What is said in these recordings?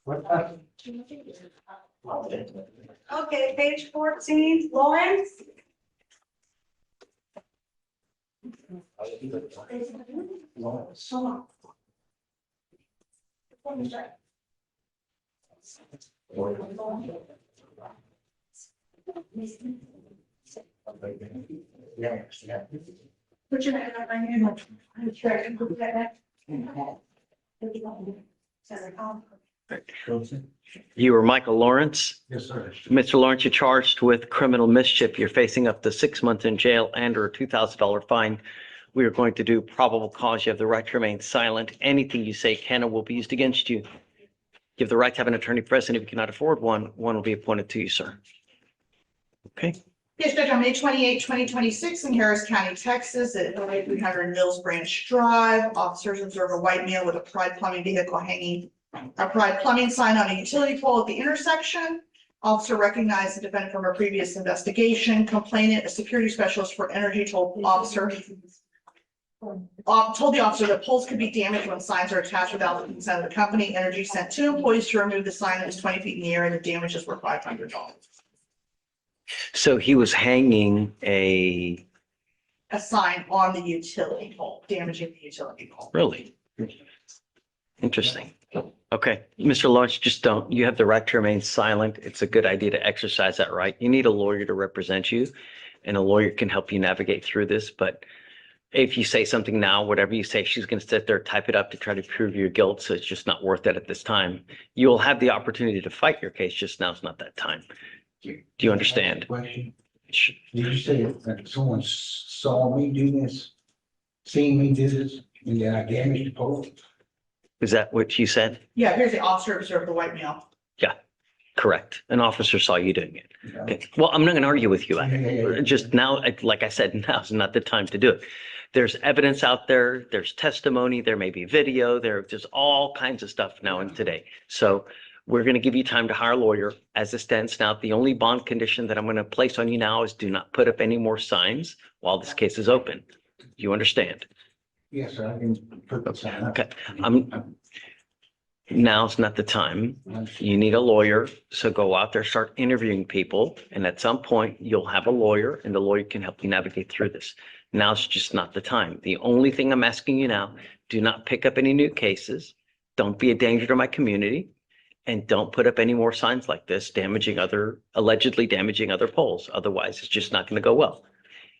Okay, page 14, Lawrence. Put your hand on my hand. I'm sure I can put that back. You are Michael Lawrence. Yes, sir. Mr. Lawrence, you're charged with criminal mischief. You're facing up to 6 months in jail and or a $2,000 fine. We are going to do probable cause. You have the right to remain silent. Anything you say can or will be used against you. You have the right to have an attorney present. If you cannot afford one, one will be appointed to you, sir. Okay. Yes, Judge, on May 28, 2026 in Harris County, Texas, at 300 Mills Branch Drive, officers observe a white male with a Pride Plumbing vehicle hanging a Pride Plumbing sign on a utility pole at the intersection. Officer recognized the defendant from a previous investigation. Complainant, a security specialist for energy, told the officer that poles could be damaged when signs are attached without the consent of the company. Energy sent 2 employees to remove the sign that was 20 feet in the air, and the damages were $500. So he was hanging a, Sign on the utility pole, damaging the utility pole. really? Interesting. Okay, Mr. Lawrence, just don't, you have the right to remain silent. It's a good idea to exercise that right. You need a lawyer to represent you, and a lawyer can help you navigate through this. But if you say something now, whatever you say, she's going to sit there, type it up to try to prove your guilt. So it's just not worth it at this time. You'll have the opportunity to fight your case. Just now's not that time. Do you understand? Question. Did you say that someone saw me do this? Seen me do this and then I damaged the pole? Is that what you said? Yeah, here's the officer observed the white male. Correct. An officer saw you doing it. You know? Okay. Well, I'm not going to argue with you. Yeah. Just now, like I said, now's not the time to do it. There's evidence out there. There's testimony. There may be video. There's all kinds of stuff now and today. So we're going to give you time to hire a lawyer. As it stands now, the only bond condition that I'm going to place on you now is do not put up any more signs while this case is open. Do you understand? Yes, sir. I can put this on. Okay. Now's not the time. You need a lawyer. So go out there, start interviewing people. And at some point you'll have a lawyer and the lawyer can help you navigate through this. Now's just not the time. The only thing I'm asking you now, do not pick up any new cases. Don't be a danger to my community. And don't put up any more signs like this, allegedly damaging other poles. Otherwise, it's just not going to go well.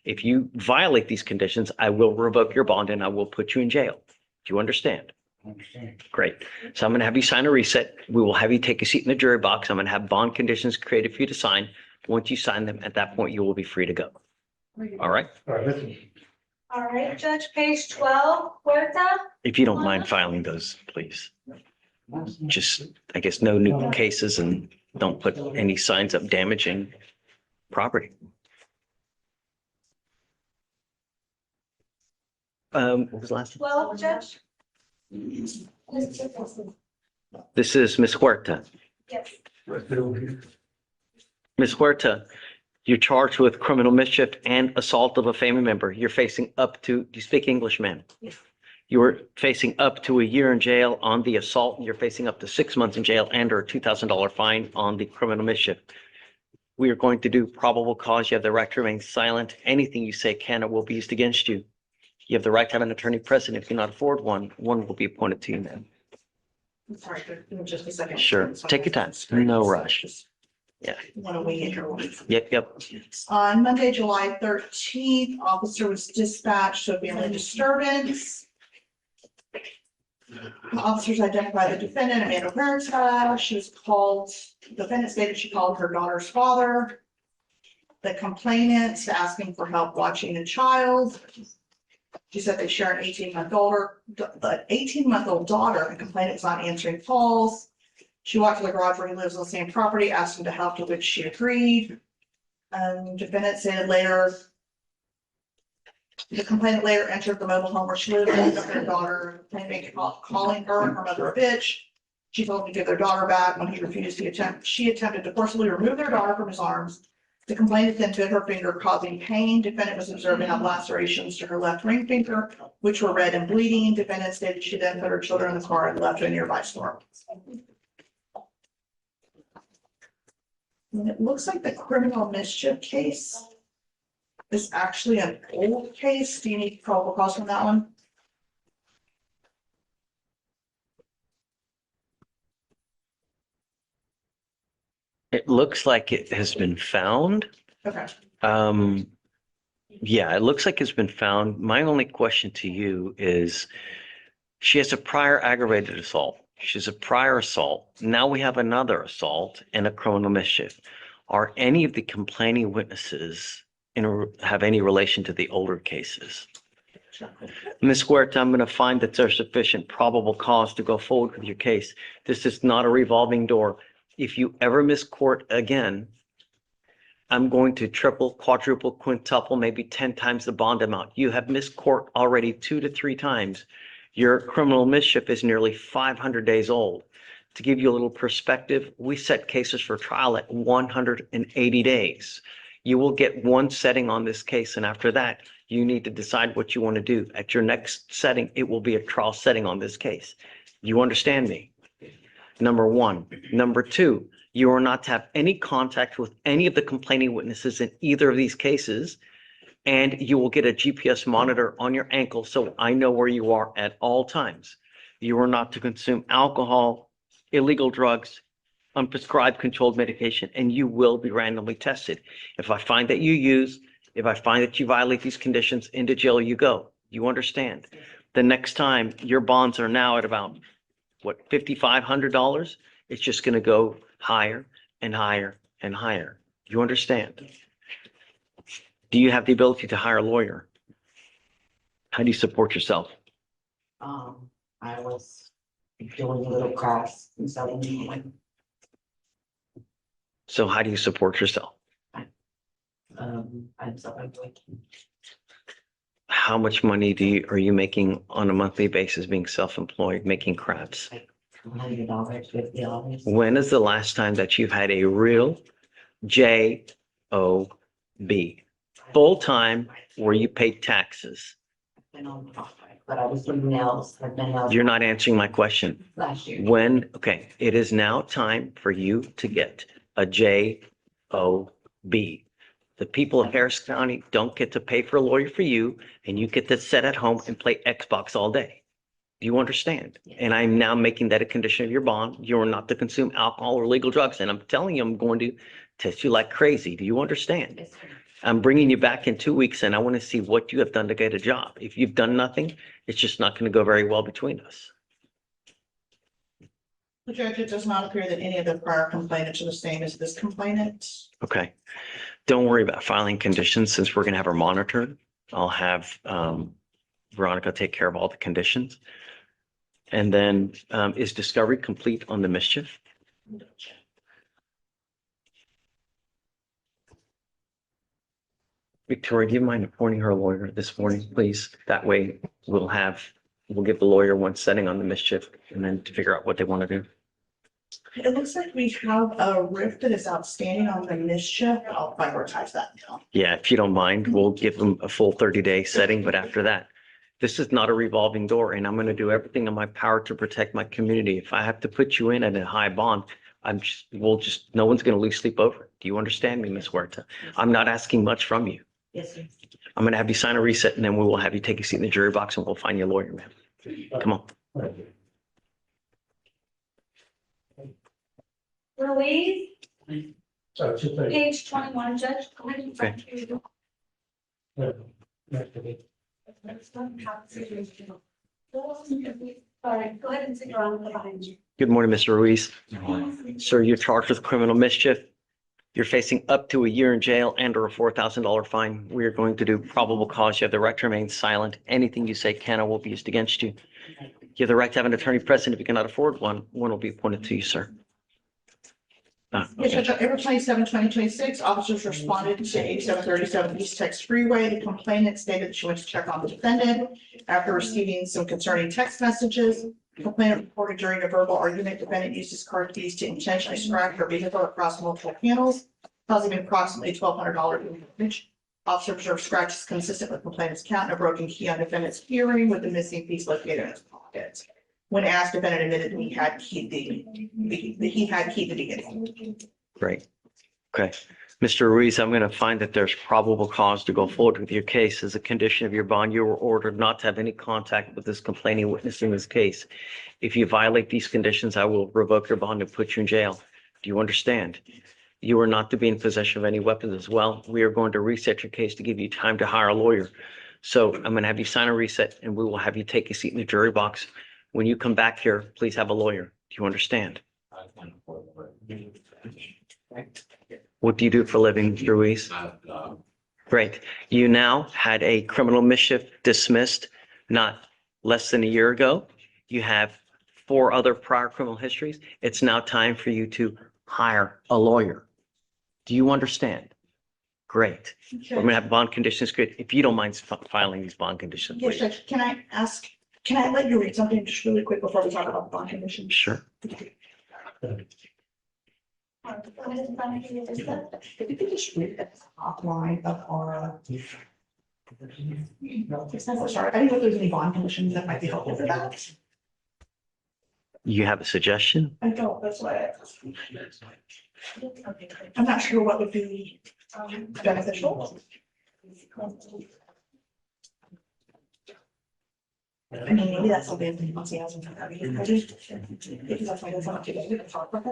If you violate these conditions, I will revoke your bond and I will put you in jail. Do you understand? I understand. Great. So I'm going to have you sign a reset. We will have you take a seat in the jury box. I'm going to have bond conditions created for you to sign. Once you sign them, at that point, you will be free to go. All right? All right, listen. All right, Judge, page 12, Huerta. If you don't mind filing those, please. Just, I guess, no new cases and don't put any signs up damaging property. What was the last? 12, Judge. This is Ms. Huerta. Yes. Let's put it over here. Ms. Huerta, you're charged with criminal mischief and assault of a family member. You're facing up to, do you speak English, ma'am? Yes. You were facing up to a year in jail on the assault. You're facing up to 6 months in jail and or a $2,000 fine on the criminal mischief. We are going to do probable cause. You have the right to remain silent. Anything you say can or will be used against you. You have the right to have an attorney present. If you cannot afford one, one will be appointed to you, ma'am. I'm sorry, give me just a second. Sure. Take your time. No rush. Yeah. Want to wing it here. Yep. On Monday, July 13th, officer was dispatched to a family disturbance. Officers identified the defendant, Amanda Huerta. She was called, the defendant stated she called her daughter's father. The complainant asking for help watching a child. She said they share an 18-month-old daughter, and complainant was not answering calls. She walked to the garage where he lives on the same property, asked him to help, to which she agreed. Defendant said later, the complainant later entered the mobile home where she lived with her daughter, calling her mother a bitch. She told him to give their daughter back. When he refused, she attempted to forcibly remove their daughter from his arms. The complainant then bit her finger, causing pain. Defendant was observed to have lacerations to her left ring finger, which were red and bleeding. Defendant stated she then put her children in the car and left to a nearby store. And it looks like the criminal mischief case is actually an old case. Do you need probable cause from that one? It looks like it has been found. Okay. Yeah, it looks like it's been found. My only question to you is, she has a prior aggravated assault. She's a prior assault. Now we have another assault and a criminal mischief. Are any of the complaining witnesses have any relation to the older cases? Ms. Huerta, I'm going to find that there's sufficient probable cause to go forward with your case. This is not a revolving door. If you ever miss court again, I'm going to triple, quadruple, quintuple, maybe 10 times the bond amount. You have missed court already 2 to 3 times. Your criminal mischief is nearly 500 days old. To give you a little perspective, we set cases for trial at 180 days. You will get one setting on this case, and after that, you need to decide what you want to do. At your next setting, it will be a trial setting on this case. You understand me? Number one. Number two, you are not to have any contact with any of the complaining witnesses in either of these cases. And you will get a GPS monitor on your ankle so I know where you are at all times. You are not to consume alcohol, illegal drugs, unprescribed controlled medication, and you will be randomly tested. If I find that if I find that you violate these conditions, into jail you go. You understand? The next time your bonds are now at about, what, $5,500? It's just going to go higher and higher and higher. You understand? Do you have the ability to hire a lawyer? How do you support yourself? I was doing a little crafts and selling. So how do you support yourself? I'm self-employed. How much money are you making on a monthly basis being self-employed, making crafts? $100, $50. When is the last time that you've had a real job, full-time, where you paid taxes? Been on contract, but I was doing nails. I've been nails You're not answering my question. last year. Okay, it is now time for you to get a job. The people of Harris County don't get to pay for a lawyer for you, and you get to sit at home and play Xbox all day. Do you understand? And I'm now making that a condition of your bond. You're not to consume alcohol or illegal drugs. And I'm telling you, I'm going to test you like crazy. Do you understand? Yes, sir. I'm bringing you back in 2 weeks, and I want to see what you have done to get a job. If you've done nothing, it's just not going to go very well between us. The judge, it does not appear that any of the prior complainants are the same as this complainant. Okay. Don't worry about filing conditions since we're going to have her monitored. I'll have Veronica take care of all the conditions. And then is discovery complete on the mischief? Victoria, do you mind appointing her a lawyer this morning, please? That way we'll give the lawyer one setting on the mischief and then to figure out what they want to do. It looks like we have a rift that is outstanding on the mischief. I'll prioritize that now. Yeah, if you don't mind, we'll give them a full 30-day setting, but after that, this is not a revolving door, and I'm going to do everything in my power to protect my community. If I have to put you in at a high bond, no one's going to lose sleep over it. Do you understand me, Ms. Huerta? I'm not asking much from you. Yes, sir. I'm going to have you sign a reset, and then we will have you take a seat in the jury box, and we'll find you a lawyer, ma'am. Come on. Louise, So it's just page 21, Judge, go ahead and front you. All right, go ahead and sit around behind you. Good morning, Mr. Ruiz. Sir, you're charged with criminal mischief. You're facing up to a year in jail and or a $4,000 fine. We are going to do probable cause. You have the right to remain silent. Anything you say can or will be used against you. You have the right to have an attorney present. If you cannot afford one will be appointed to you, sir. Yes, Okay. Judge, on April 27, 2026, officers responded to 8737 East Tex Freeway. The complainant stated that she went to check on the defendant after receiving some concerning text messages. The complainant reported during a verbal argument, defendant used his car keys to intentionally scratch her vehicle across multiple panels, causing approximately $1,200 damage. Officer observed scratches consistent with complainant's count and a broken key on defendant's hearing with the missing piece located in his pocket. When asked, defendant admitted he had keyed the beginning. Great. Okay. Mr. Ruiz, I'm going to find that there's probable cause to go forward with your case. As a condition of your bond, you were ordered not to have any contact with this complaining witness in this case. If you violate these conditions, I will revoke your bond and put you in jail. Do you understand? You are not to be in possession of any weapons as well. We are going to reset your case to give you time to hire a lawyer. So I'm going to have you sign a reset and we will have you take a seat in the jury box. When you come back here, please have a lawyer. Do you understand? What do you do for a living, Mr. Ruiz? Great. You now had a criminal mischief dismissed not less than a year ago. You have 4 other prior criminal histories. It's now time for you to hire a lawyer. Do you understand? Great. We're going to have bond conditions. Good. If you don't mind filing these bond conditions, Yes, please. Judge, can I let you read something just really quick before we talk about bond conditions? Sure. If you could just read the top line of our. Sorry, I didn't know if there's any bond conditions that might be helpful for that. You have a suggestion? I don't, that's why I asked. I'm not sure what would be beneficial. I mean, maybe that's something that once he has. Because that's why there's not too big of a talk about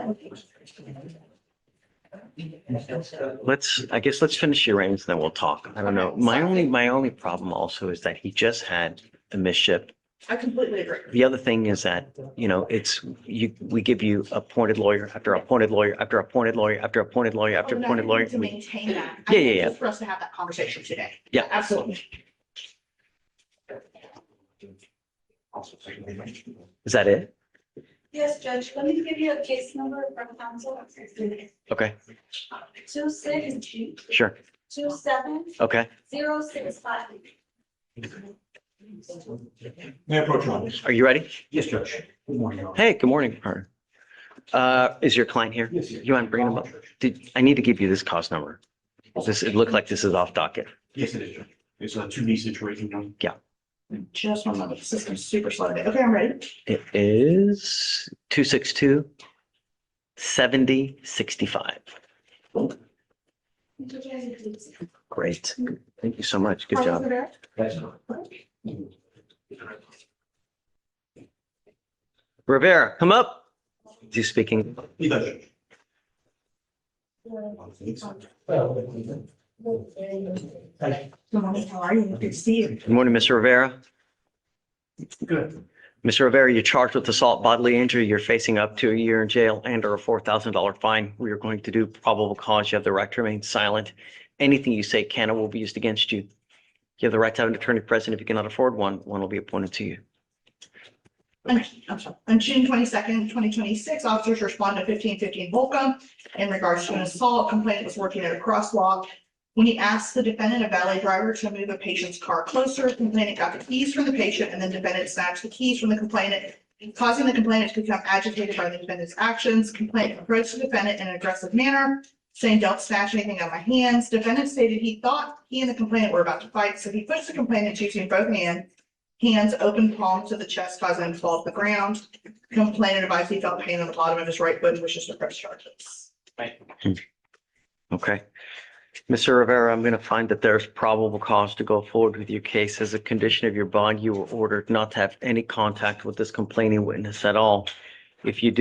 I guess let's finish your reigns, then we'll talk. I don't know. My only problem also is that he just had a mischief. I completely agree. The other thing is that, we give you appointed lawyer after appointed lawyer after appointed lawyer after appointed lawyer after appointed lawyer. To maintain that. Yeah, yeah. For us to have that conversation today. Yeah. Absolutely. Is that it? Yes, Judge, let me give you a case number from council. Okay, 2627. sure. Okay. 065. May I approach on this? Are you ready? Yes, Judge. Good morning. Your Honor. Hey, good morning. Is your client here? Yes, yes. You want to bring him up? I need to give you this cause number. It looked like this is off docket. Yes, it is, Judge. It's a 2D situation. Judge. Just one moment. The system's super slow today. Okay, I'm ready. It is 262-7065. Great. Thank you so much. Good job. That's correct. Rivera, come up. Is he speaking? He does, Judge. Thank Good morning. How are you? Good to see you. Good morning, Mr. Rivera. you. Good. Mr. Rivera, you're charged with assault, bodily injury. You're facing up to a year in jail and or a $4,000 fine. We are going to do probable cause. You have the right to remain silent. Anything you say can or will be used against you. You have the right to have an attorney present. If you cannot afford one will be appointed to you. I'm sorry. On June 22nd, 2026, officers responded to 1515 Volcom in regards to an assault. Complainant was working at a crosswalk. When he asked the defendant, a valet driver, to move a patient's car closer, complainant got the keys from the patient and then defendant snatched the keys from the complainant, causing the complainant to become agitated by the defendant's actions. Complainant approached the defendant in an aggressive manner, saying, "Don't snatch anything out of my hands." Defendant stated he thought he and the complainant were about to fight, so he pushed the complainant using both hands, open palm to the chest, causing him to fall to the ground. Complainant advised he felt pain on the bottom of his right foot and wishes to press charges. Okay. Mr. Rivera, I'm going to find that there's probable cause to go forward with your case. As a condition of your bond, you were ordered not to have any contact with this complaining witness at all. If you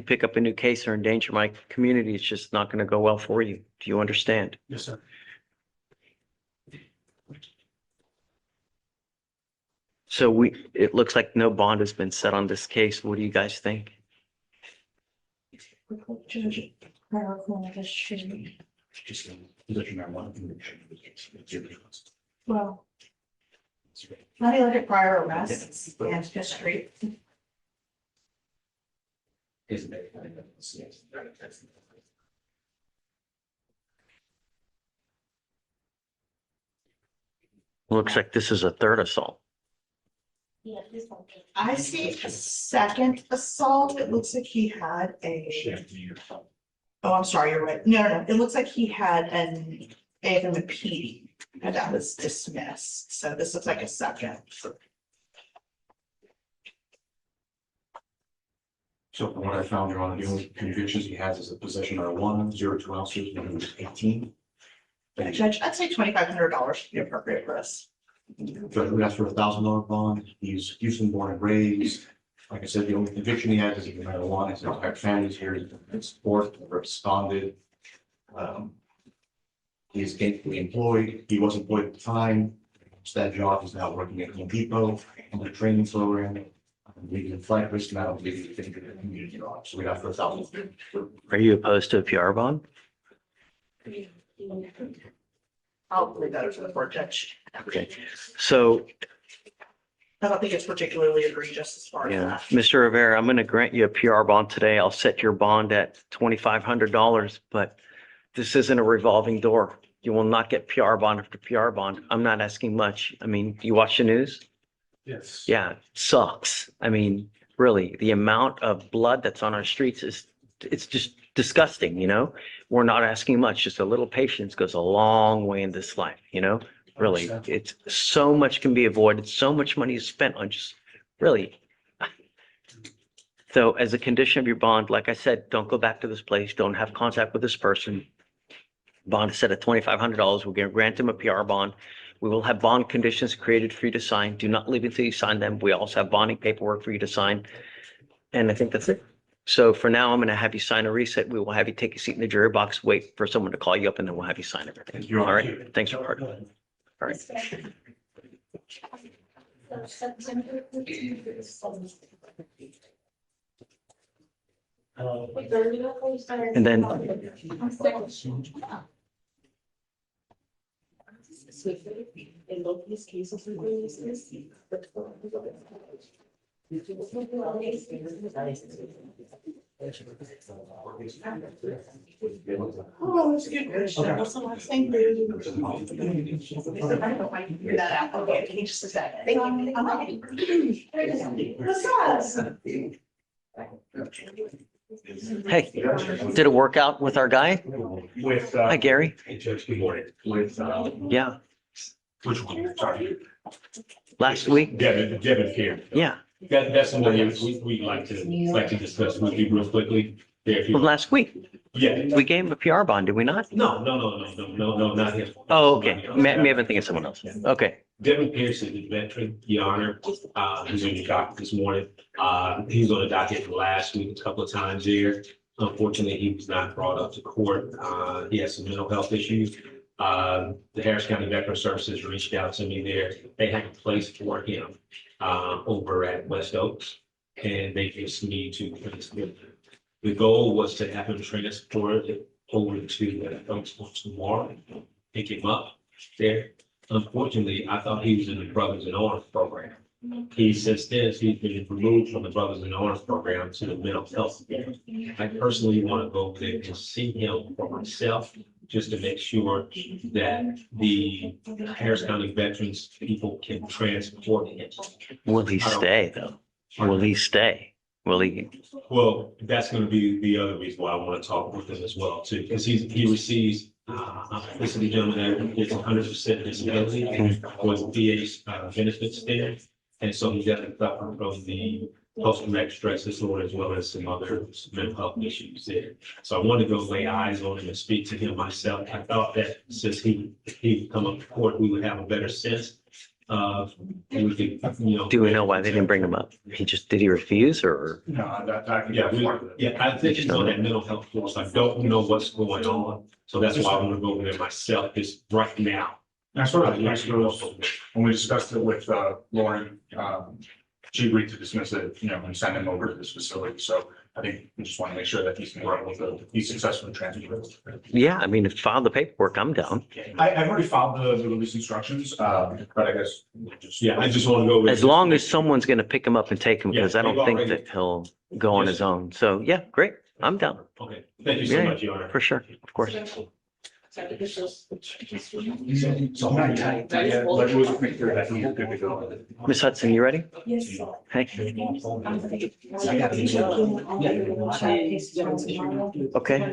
pick up a new case or endanger my community, it's just not going to go well for you. Do you understand? Yes, sir. So it looks like no bond has been set on this case. What do you guys think? Just position I want. Well, let me look at prior arrests and history. Looks like this is a third assault. I see a second assault. It looks like he had oh, I'm sorry, you're right. No. It looks like he had an AFM and that was dismissed. So this looks like a second. So from what I found, Your Honor, the only convictions he has is a possession of 102 ounces when he was 18. Judge, I'd say $2,500 would be appropriate for us. Judge would ask for $1,000 bond. He's Houston born and raised. Like I said, the only conviction he has is the marijuana. His entire family's here. He's been support, never absconded. He is gainfully employed. He was employed at the time. So that job is now working at Home Depot on the training program. Leading the flight risk now, leading the community job. So we got for $1,000. Are you opposed to a PR bond? I'll leave that to the court, Judge. Okay, so, I don't think it's particularly egregious as far as yeah, that. Mr. Rivera, I'm going to grant you a PR bond today. I'll set your bond at $2,500, but this isn't a revolving door. You will not get PR bond after PR bond. I'm not asking much. I mean, you watch the news? Yes. Yeah, it sucks. I mean, really, the amount of blood that's on our streets it's just disgusting, you know? We're not asking much, just a little patience goes a long way in this life, you know? Really, it's so much can be avoided, so much money is spent on just really. So as a condition of your bond, like I said, don't go back to this place, don't have contact with this person. Bond is set at $2,500. We're going to grant him a PR bond. We will have bond conditions created for you to sign. Do not leave until you sign them. We also have bonding paperwork for you to sign. And I think that's it. So for now, I'm going to have you sign a reset. We will have you take a seat in the jury box, wait for someone to call you up, and then we'll have you sign everything. Your All Honor. right. Thanks for part. All right. And then In both these cases, we're going to use this. Oh, that's a good question. What's the last thing? I don't know if I can figure that out. Okay, can you just a second? What's up? hey, did it work out with our guy? With, Hi, Gary. Hey, Judge, good morning. With, Yeah, which one? Sorry. last week. Devin here. Yeah, That's the one we like to discuss with you real quickly. There, if you- well, last week. Yeah. We gave him a PR bond, did we not? No, not him. Oh, okay. May have been thinking of someone else. Okay. Devin Pierce is the veteran, Your Honor. He's on your docket this morning. He was on the docket last week a couple of times here. Unfortunately, he was not brought up to court. He has some mental health issues. The Harris County Veteran Services reached out to me there. They have a place for him over at West Oaks. And they just need to, the goal was to have him transported over to Oaks tomorrow, pick him up there. Unfortunately, I thought he was in the Brothers in Arms program. He's been removed from the Brothers in Arms program to the mental health. I personally want to go there and see him for myself, just to make sure that the Harris County veterans people can transport him. Will he stay though? Will he stay? Will he? Well, that's going to be the other reason why I want to talk with him as well too, because he receives, this is the gentleman that gets 100% disability for the VA's benefits there. And so he's got to suffer from the post-traumatic stress disorder as well as some other mental health issues there. So I wanted to go lay eyes on him and speak to him myself. I thought that since he'd come up to court, we would have a better sense of, we could, you know. Do we know why they didn't bring him up? Did he refuse or? No, I think he's on that mental health course. I don't know what's going on. So that's why I want to go over there myself, just right now. That's what I was, when we discussed it with Lauren, she agreed to dismiss it, and send him over to this facility. So I think we just want to make sure that he's successfully transferred. Yeah, I mean, file the paperwork, I'm down. I've already filed the release instructions, but I guess just. Yeah, I just want to go over. As long as someone's going to pick him up and take him, because I don't think that he'll go on his own. So yeah, great. I'm down Okay, thank you so Yeah, much, Your Honor. for sure. Of course. So I'm not tight, but we'll just make sure that he's good to go. Miss Hudson, you ready? Yes. Hey, okay.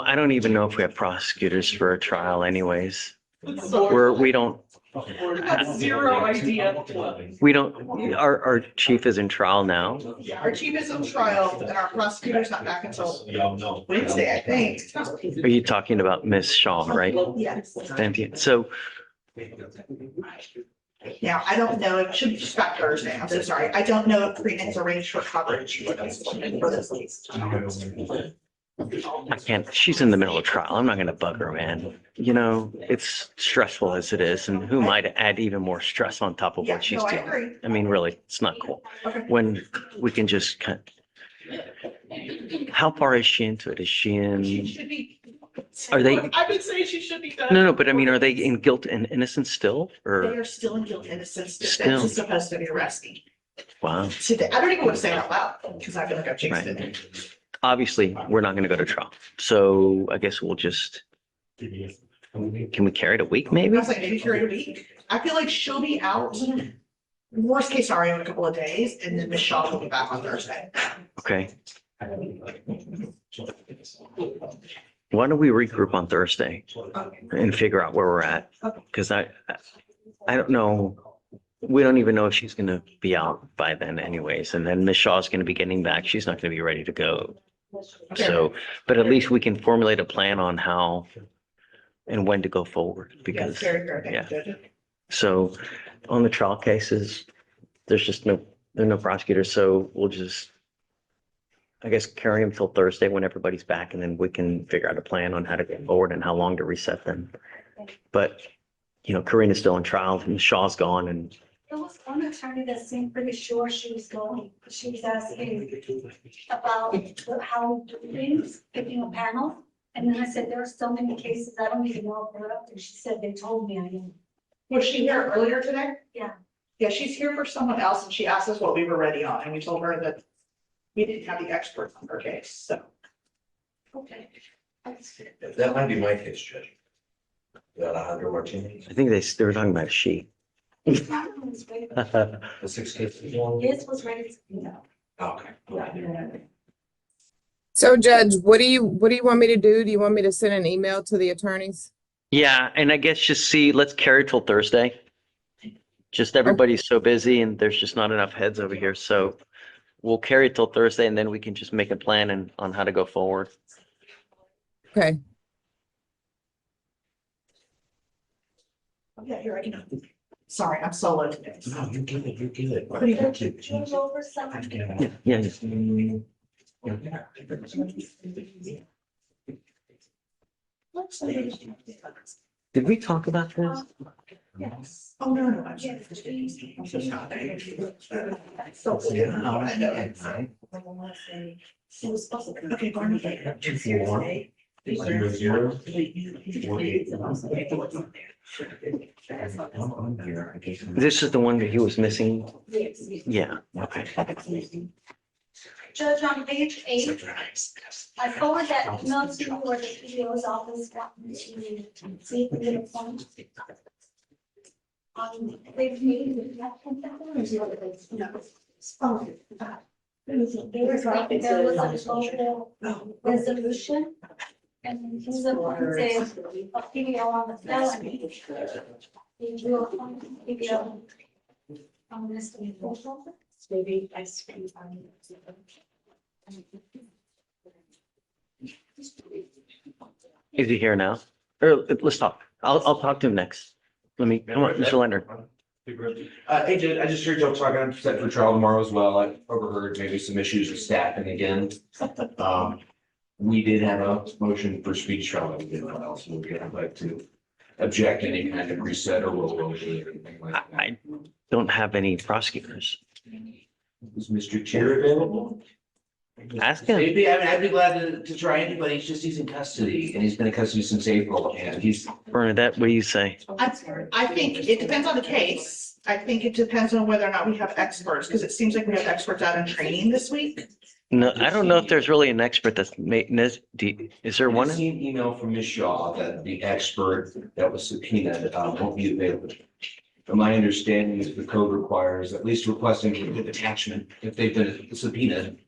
I don't even know if we have prosecutors for a trial anyways. We don't, Zero idea. our chief is in trial now. Yeah, our chief is on trial and our prosecutor's not back until Wednesday, I think. Are you talking about Miss Shaw, right? Yes. So, Now, I don't know, it should be just back Thursday, I'm so sorry. I don't know if Credence arranged for coverage for this case. I can't, she's in the middle of trial. I'm not gonna bug her, man. You know, it's stressful as it is, and who am I to add even more stress on top of Yeah, what she's no, I doing? agree. I mean, really, it's not cool. Okay. When we can just how far is she into it? Is she She in, should be. Are they- I've been saying she should be done. no, but I mean, are they in guilt and innocence still, They or, are still in guilt innocence. Still. Defense is supposed to be arresting. wow? Today, I don't even want to say it out loud because I feel like I've jinxed it. Obviously, we're not gonna go to trial, so I guess we'll just, can we carry it a week, I maybe? was like, maybe carry a week. I feel like she'll be out. Worst case scenario in a couple of days, and then Miss Shaw will be back on Thursday. Okay, why don't we regroup on Thursday and figure out where we're at? Because I don't know, we don't even know if she's gonna be out by then anyways, and then Miss Shaw's gonna be getting back, she's not gonna be ready to go. So, but at least we can formulate a plan on how and when to go forward, Yes, because, very fair. yeah. Thank you, Judge. so on the trial cases, there's just there are no prosecutors, so we'll just, I guess, carry them till Thursday when everybody's back, and then we can figure out a plan on how to go forward and how long to reset them. But, you know, Karina's still in trial, and Shaw's gone, and There was one attorney that seemed pretty sure she was going, she was asking about how we do things, picking a panel. And then I said, there are so many cases, I don't even know if they're up, and she said, they told me I didn't. Was she here earlier today? Yeah. Yeah, she's here for someone else and she asked us what we were ready on and we told her that we didn't have the experts on her case, so. Okay. That might be my case, Judge. That Alejandro Martinez, I think they were talking about a sheet. His was ready- the 6 cases. his was ready to go. Okay. So Judge, what do you want me to do? Do you want me to send an email to the attorneys? Yeah, and I guess just see, let's carry it till Thursday. Just everybody's so busy and there's just not enough heads over here, so we'll carry it till Thursday and then we can just make a plan and on how to go forward. Okay, Yeah, here I can. Sorry, I'm solo today. No, you're good, you're good. What do you got? Change over some. Yeah. Did we talk about this? Yes. Oh, no, I'm Yes. sorry. I'm so sorry. It was supposed to. Okay, Barney. 241. 00. I'm on here. I guess. This is the one that he was missing? Yeah, okay. Judge, on page 8, I forwarded that email to you where the PDO's office got me to see if we get a point. On page 8, no. Oh. There was a local resolution, and he's a PDO on the felony. You do a PDO on this. Maybe I screwed on. Is he here now? Or let's talk. I'll talk to him next. Let me, come on, Mr. Leonard. Hey, Judge, I just heard y'all talking, I'm set for trial tomorrow as well. I overheard maybe some issues with staffing again. We did have a motion for speech trial that we didn't file, so we'd like to object any kind of reset or roll over or anything like that. I don't have any prosecutors. Is Mr. Chair available? Ask him. Maybe, I mean, I'd be glad to try anybody. It's just he's in custody and he's been in custody since April and he's. Bernadette, what do you say? I think it depends on the case. I think it depends on whether or not we have experts, because it seems like we have experts out in training this week. No, I don't know if there's really an expert that's is there one? I've seen email from Ms. Shaw that the expert that was subpoenaed won't be available. From my understanding is the code requires at least requesting an attachment if they've been subpoenaed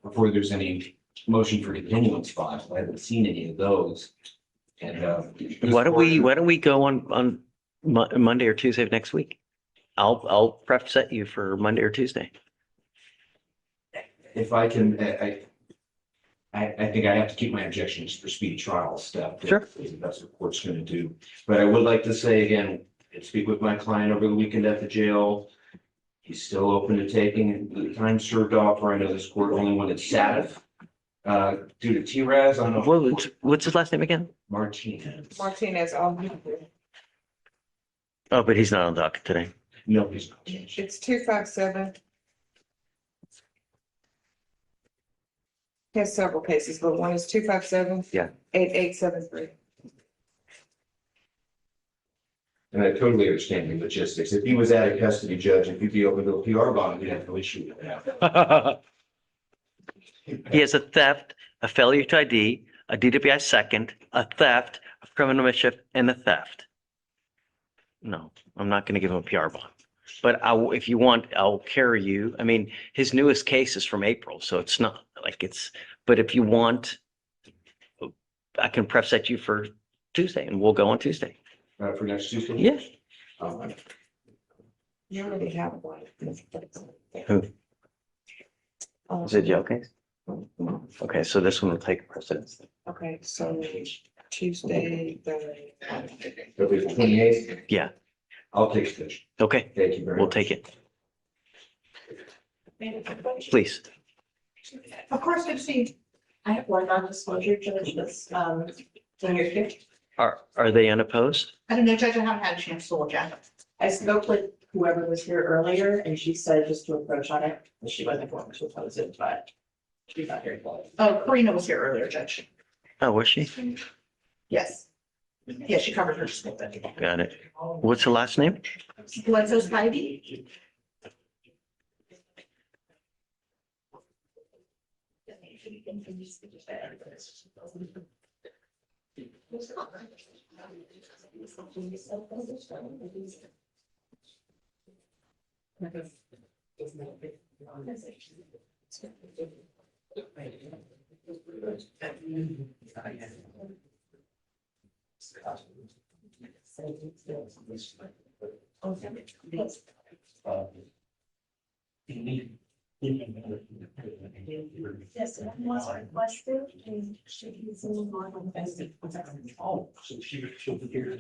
before there's any motion for continuance filed. I haven't seen any of those. And, Why don't we go on Monday or Tuesday of next week? I'll set you for Monday or Tuesday. if I can, I think I have to keep my objections for speedy trial stuff. Sure. That's what the court's gonna do. But I would like to say again, I speak with my client over the weekend at the jail. He's still open to taking the time served offer. I know this court only wanted Sabbath. Due to T-Raz, I don't know. What's his last name again? Martinez. Martinez, Oh, but he's not on docket today. No, he's not. it's 257. He has several cases, but one is 257. Yeah. 8873. And I totally understand the logistics. If he was at a custody judge, if he'd be open to a PR bond, we'd have no issue with that. He has a theft, a failure to ID, a DWI second, a theft, a criminal mischief, and a theft. No, I'm not going to give him a PR bond. But if you want, I'll carry you. I mean, his newest case is from April, so it's not like but if you want, I can prep set you for Tuesday and we'll go on Tuesday. For next Tuesday? Yeah. You already have one. Who? Is it jail case? Okay, so this one will take precedence. Okay, so Tuesday, It'll be the 28th? Yeah. I'll take station. Okay, Thank you very much. we'll take it. Please. Of course, I've seen, I have one non-disclosure judge that's, in your gift. Are they unopposed? I don't know, Judge, I haven't had a chance to look at it. I spoke with whoever was here earlier and she said just to approach on it, and she wasn't going to oppose it, but she's not very close. Oh, Karina was here earlier, Judge. Oh, was she? Yes. Yeah, she covered her scope. Got it. What's the last name? Bledsoe Spivey? Yes, it was requested and she's in on Oh, so she'll be here.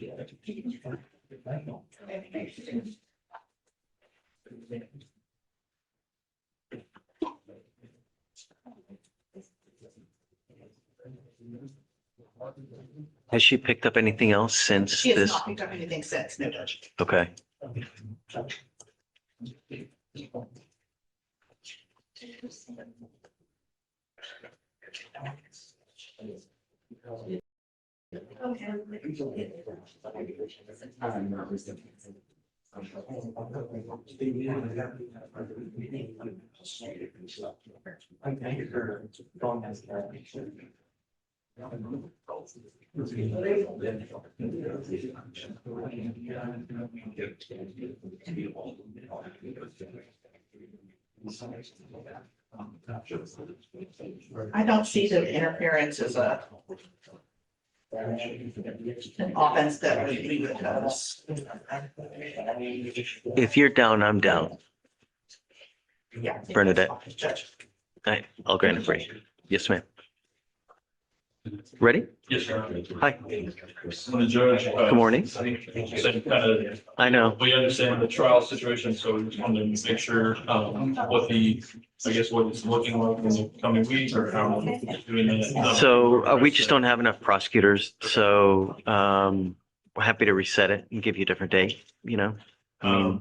Has she picked up anything else since She has this? not picked up anything since, no, Judge. Okay. I don't see that interference as an offense that we would If you're down, I'm down. Yeah. Bernadette. Judge. I'll grant it for you. Yes, ma'am. Ready? Yes, sir. Hi. The judge. Good morning. Said kind of, I know. we understand the trial situation, so we just wanted to make sure, what it's looking like in the coming weeks or how we're doing that. So we just don't have enough prosecutors, so we're happy to reset it and give you a different date, you know? I mean,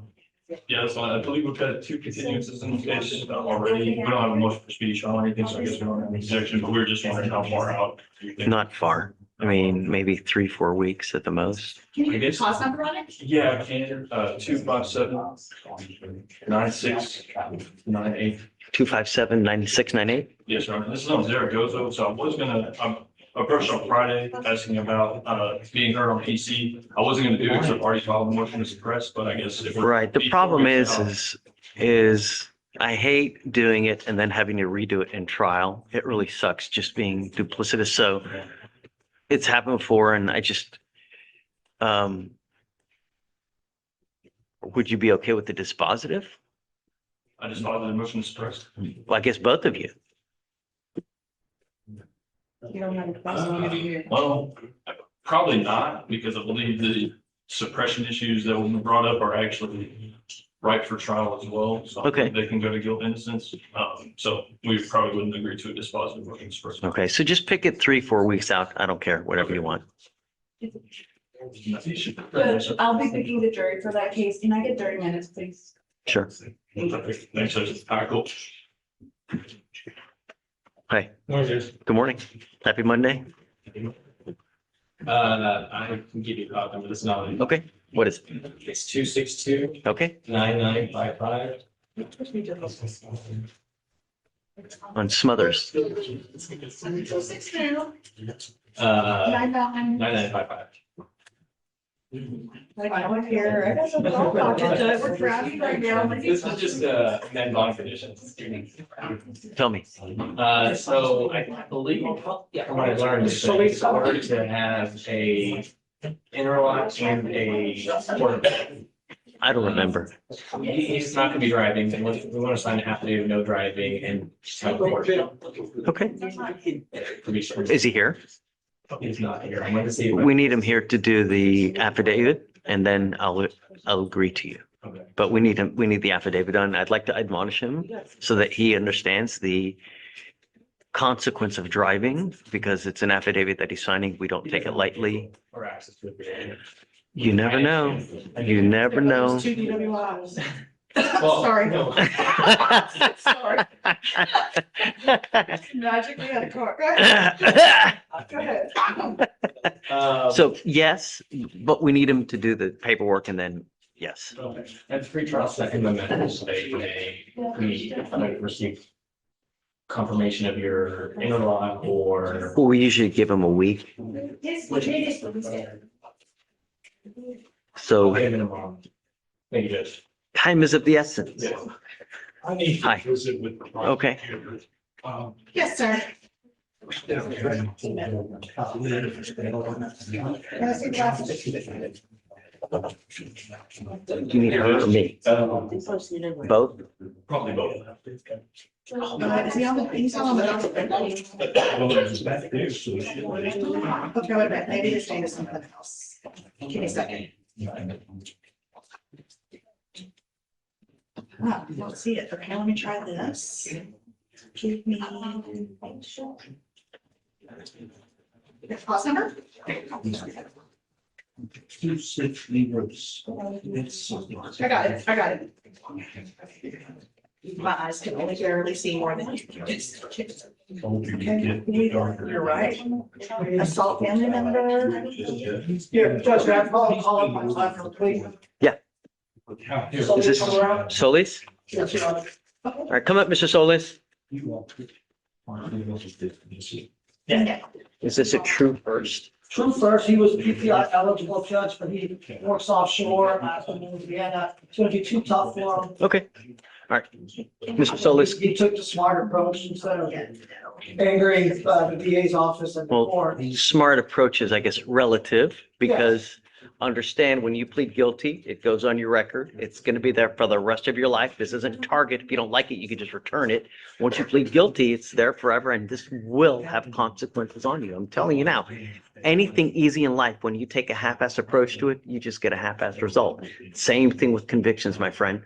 Yeah, so I believe we've got 2 continuances in the case already. We don't have a motion for speedy trial or anything, so I guess we don't have an objection, but we were just wondering how far out. you think. not far. I mean, maybe 3-4 weeks at the most. Can you give the cause number on it? Yeah, I can, 257-9698. 257-9698. Yes, sir. This is on Zaragoza, so I was gonna, approached on Friday asking about, being heard on PC. I wasn't gonna do it because I've already filed a motion to suppress, but I guess. if we're- Right. The problem is I hate doing it and then having to redo it in trial. It really sucks just being duplicitous. So it's happened before and would you be okay with the dispositive? I just filed the motion to suppress. Well, I guess both of you. You don't have a question. Well, probably not, because I believe the suppression issues that were brought up are actually ripe for trial as well. So Okay. they can go to guilt innocence. So we probably wouldn't agree to a dispositive motion to suppress. Okay, so just pick it 3-4 weeks out. I don't care, whatever you want. Judge, I'll be picking the jury for that case. Can I get 30 minutes, please? Sure. Thanks, Judge. All right, cool. Hi, good morning. Happy Monday. I can give you a copy, but it's not. Okay, what is it? It's 262 Okay, 9955. on Smothers. 6 now. 9955. I went here. I got some phone calls, Judge. We're drowning right now. This is just amend bond conditions. Tell me. So I believe, from what I learned, it's order to have a interlock and a quarter. I don't remember. He's not gonna be driving, and we want to sign a affidavit of no driving and have a quarter. Okay, Pretty sure. is he here? He's not here. I'm going to see. We need him here to do the affidavit and then I'll agree to you. Okay. But we need the affidavit done. I'd like to admonish him so that he understands the consequence of driving because it's an affidavit that he's signing. We don't take it lightly. Or access to it. You never know. You never know. Two DWIs. Well, Sorry. no. Sorry. Magically had a car. Go ahead. Go ahead. So yes, but we need him to do the paperwork and then yes. Okay. And pre-trial second amendment, we receive confirmation of your interlock or. Well, we usually give him a week. So Okay, minimum. Thank you, Judge. time is of the essence. Yeah. I need Hi. to visit with. the Okay. prosecutor. Yes, sir. Can I see glasses? Do you need her or me? Both? Probably both. Is he on the, he's on the. Okay, wait a minute, maybe he's saying something else. Give me a second. Ah, I don't see it. Okay, let me try this. Give me. Cost number? I got it, I got it. My eyes can only barely see more than you can. Okay, you're right. Assault family member. Yeah, Judge, I call up my time for please. Is this Solis? Yes, Your Honor. All right, come up, Mr. Solis. Yeah. Is this a true first? True first, he was PPI eligible judge, but he works offshore, in Indiana. It's gonna be too tough for him. Okay. All right. Mr. Solis, He took the smart approach instead of angering the DA's office and the well, court. smart approach is, I guess, relative because understand when you plead guilty, it goes on your record. It's going to be there for the rest of your life. This isn't Target. If you don't like it, you can just return it. Once you plead guilty, it's there forever and this will have consequences on you. I'm telling you now, anything easy in life, when you take a half-assed approach to it, you just get a half-assed result. Same thing with convictions, my friend.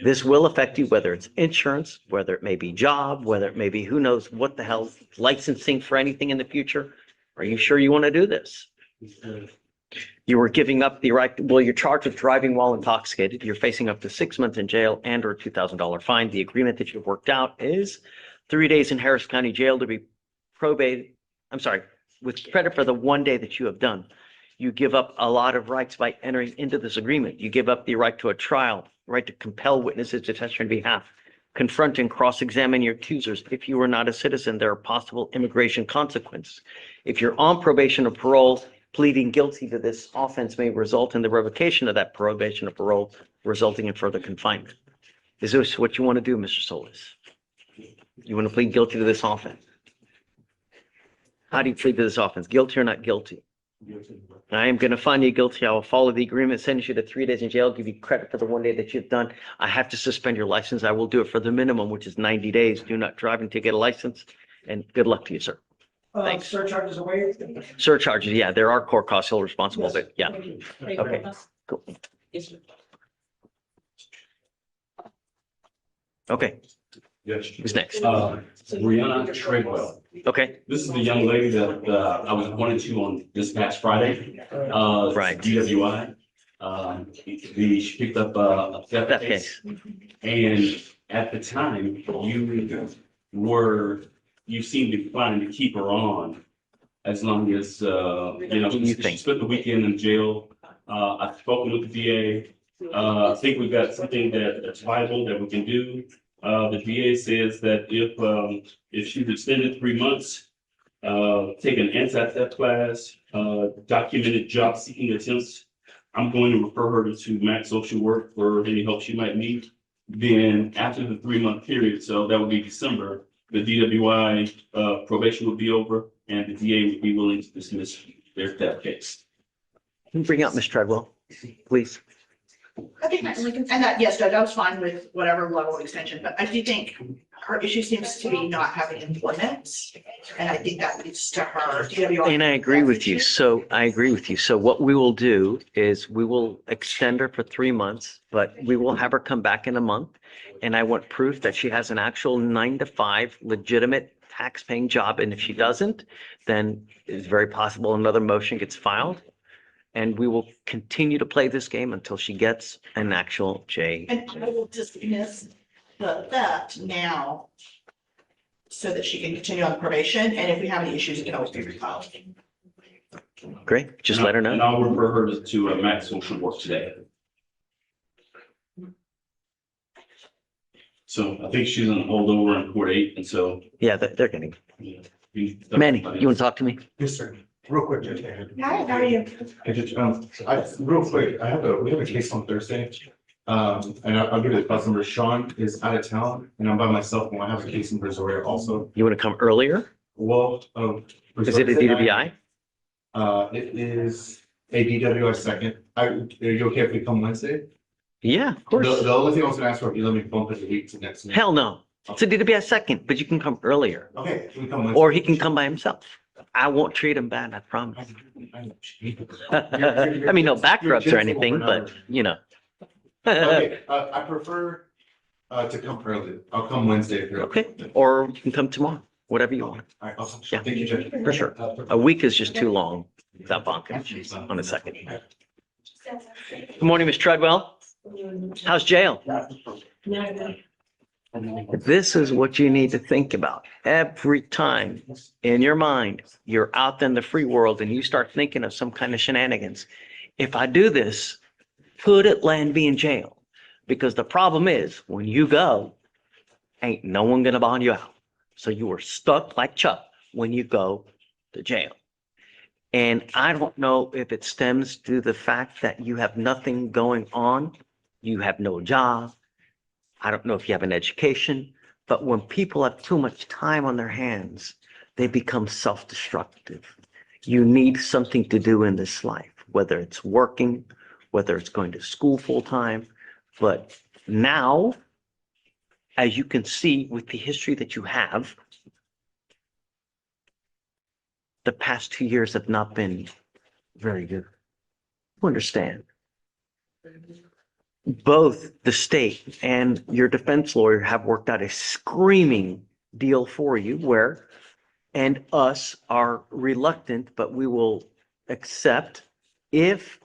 This will affect you, whether it's insurance, whether it may be job, whether it may be who knows what the hell, licensing for anything in the future. Are you sure you want to do this? You were giving up the right, well, you're charged with driving while intoxicated. You're facing up to 6 months in jail and or a $2,000 fine. The agreement that you've worked out is 3 days in Harris County Jail to be probated. I'm sorry, with credit for the 1 day that you have done. You give up a lot of rights by entering into this agreement. You give up the right to a trial, right to compel witnesses to testify on behalf, confront and cross-examine your accusers. If you are not a citizen, there are possible immigration consequences. If you're on probation or parole, pleading guilty to this offense may result in the revocation of that probation or parole, resulting in further confinement. Is this what you want to do, Mr. Solis? You want to plead guilty to this offense? How do you plead to this offense? Guilty or not guilty? I am going to find you guilty. I will follow the agreement, sentence you to 3 days in jail, give you credit for the 1 day that you've done. I have to suspend your license. I will do it for the minimum, which is 90 days. Do not drive until you get a license. And good luck to you, sir. Thanks. Surcharges away. Surcharges, yeah, there are court costs still responsible, but yeah. Okay, cool. Okay, Yes. who's next? Brianna Treadwell. Okay, This is the young lady that, I was appointed to on this past Friday. Right. DWI. She picked up a theft that case. case. And at the time, you seemed inclined to keep her on as long as, You she think? spent the weekend in jail. I've spoken with the DA. I think we've got something that's viable that we can do. The DA says that if she's extended 3 months, take an anti-theft class, documented job seeking attempts, I'm going to refer her to Max Social Work for any help she might need. Then after the 3-month period, so that would be December, the DWI probation would be over and the DA would be willing to dismiss their theft case. Can you bring out Ms. Treadwell, please? Okay, and that, yes, Judge, I was fine with whatever level of extension, but I do think her issue seems to be not having employment. And I think that leads to her DWI. And I agree with you. So I agree with you. So what we will do is we will extend her for 3 months, but we will have her come back in a month. And I want proof that she has an actual 9 to 5 legitimate tax-paying job. And if she doesn't, then it's very possible another motion gets filed. And we will continue to play this game until she gets an actual J. And I will dismiss the theft now so that she can continue on probation. And if we have any issues, it can always be refiled. Great. Just let her And know. I'll refer her to Max Social Work today. So I think she's in holdover in Court 8, and so. Yeah, they're getting. Yeah. Manny, you want to talk to me? Yes, sir. Real quick, Judge. Hi, how are you? Hey, Judge, real quick, we have a case on Thursday. And I'll give you the class number. Sean is out of town and I'm by myself and I have a case in Brazoria also. You want to come earlier? Well, Is it a DWI? It is a DWI second. Are you okay if we come Wednesday? Yeah, of course. The only thing I was gonna ask for, if you let me bump it a week to next week. Hell no. It's a DWI second, but you can come earlier. Okay, we come Wednesday. Or he can come by himself. I won't treat him bad, I promise. I mean, no back rubs or anything, but you know. Okay, I prefer to come early. I'll come Wednesday if you're. Okay, or you can come tomorrow, whatever you want. All right, awesome. Yeah. Thank you, Judge. For sure. A week is just too long without bonking on a second. Good morning, Ms. Treadwell. How's jail? This is what you need to think about. Every time in your mind, you're out in the free world and you start thinking of some kind of shenanigans. If I do this, could it land me in jail? Because the problem is when you go, ain't no one gonna bond you out. So you are stuck like Chuck when you go to jail. And I don't know if it stems to the fact that you have nothing going on, you have no job. I don't know if you have an education, but when people have too much time on their hands, they become self-destructive. You need something to do in this life, whether it's working, whether it's going to school full-time. But now, as you can see with the history that you have, the past 2 years have not been very good. You understand? Both the state and your defense lawyer have worked out a screaming deal for you where, and us are reluctant, but we will accept if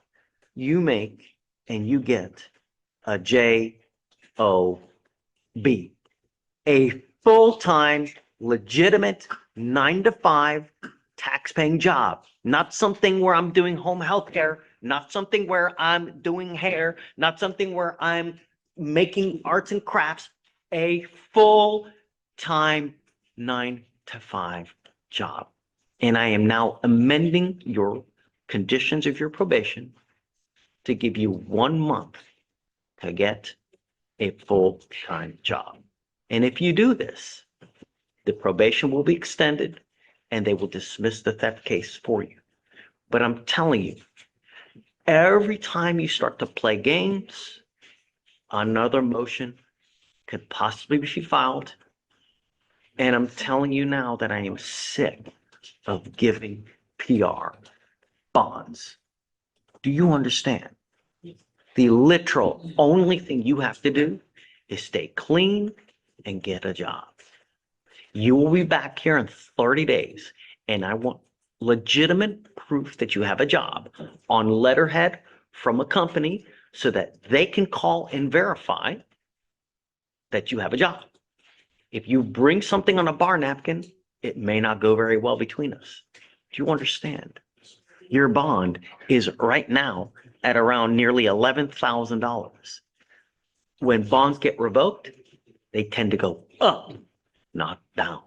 you make and you get a JOB, a full-time, legitimate 9 to 5 tax-paying job, not something where I'm doing home health care, not something where I'm doing hair, not something where I'm making arts and crafts, a full-time 9 to 5 job. And I am now amending your conditions of your probation to give you 1 month to get a full-time job. And if you do this, the probation will be extended and they will dismiss the theft case for you. But I'm telling you, every time you start to play games, another motion could possibly be filed. And I'm telling you now that I am sick of giving PR bonds. Do you understand? The literal only thing you have to do is stay clean and get a job. You will be back here in 30 days, and I want legitimate proof that you have a job on letterhead from a company so that they can call and verify that you have a job. If you bring something on a bar napkin, it may not go very well between us. Do you understand? Your bond is right now at around nearly $11,000. When bonds get revoked, they tend to go up, not down.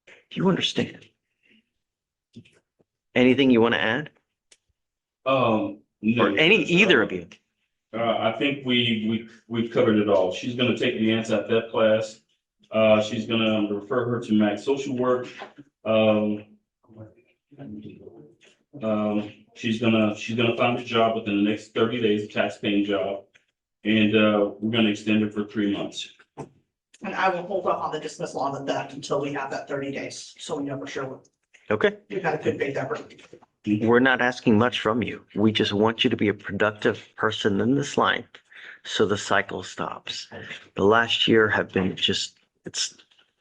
Do you understand? Anything you want to add? No. Or either of you? I think we've covered it all. She's gonna take the anti-theft class. She's gonna refer her to Max Social Work. She's gonna find a job within the next 30 days, a tax-paying job. And, we're gonna extend it for 3 months. And I will hold up on the dismissal on the theft until we have that 30 days, so we know for sure Okay. we've had a good faith effort. We're not asking much from you. We just want you to be a productive person in this line so the cycle stops. The last year have been just,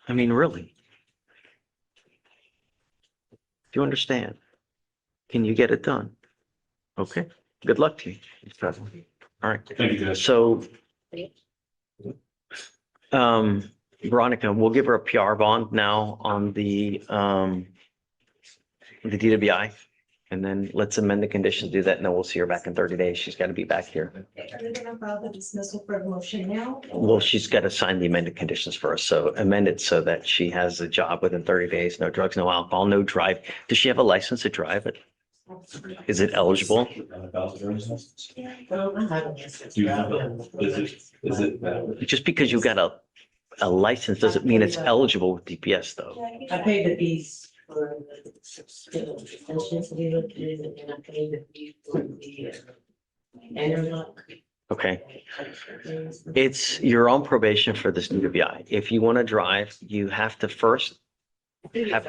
really. Do you understand? Can you get it done? Okay, good luck to you. All right, Thank you, Judge. so Veronica, we'll give her a PR bond now on the DWI. And then let's amend the conditions, do that, and then we'll see her back in 30 days. She's got to be back here. Are you gonna file the dismissal for the motion now? Well, she's got to sign the amended conditions first. So amend it so that she has a job within 30 days, no drugs, no alcohol, no drive. Does she have a license to drive it? Is it eligible? Just because you got a license doesn't mean it's eligible with DPS though. I paid the fees for the extension to be located, and I paid the fee for the interlock. Okay, you're on probation for this DWI. If you want to drive, you have to first have,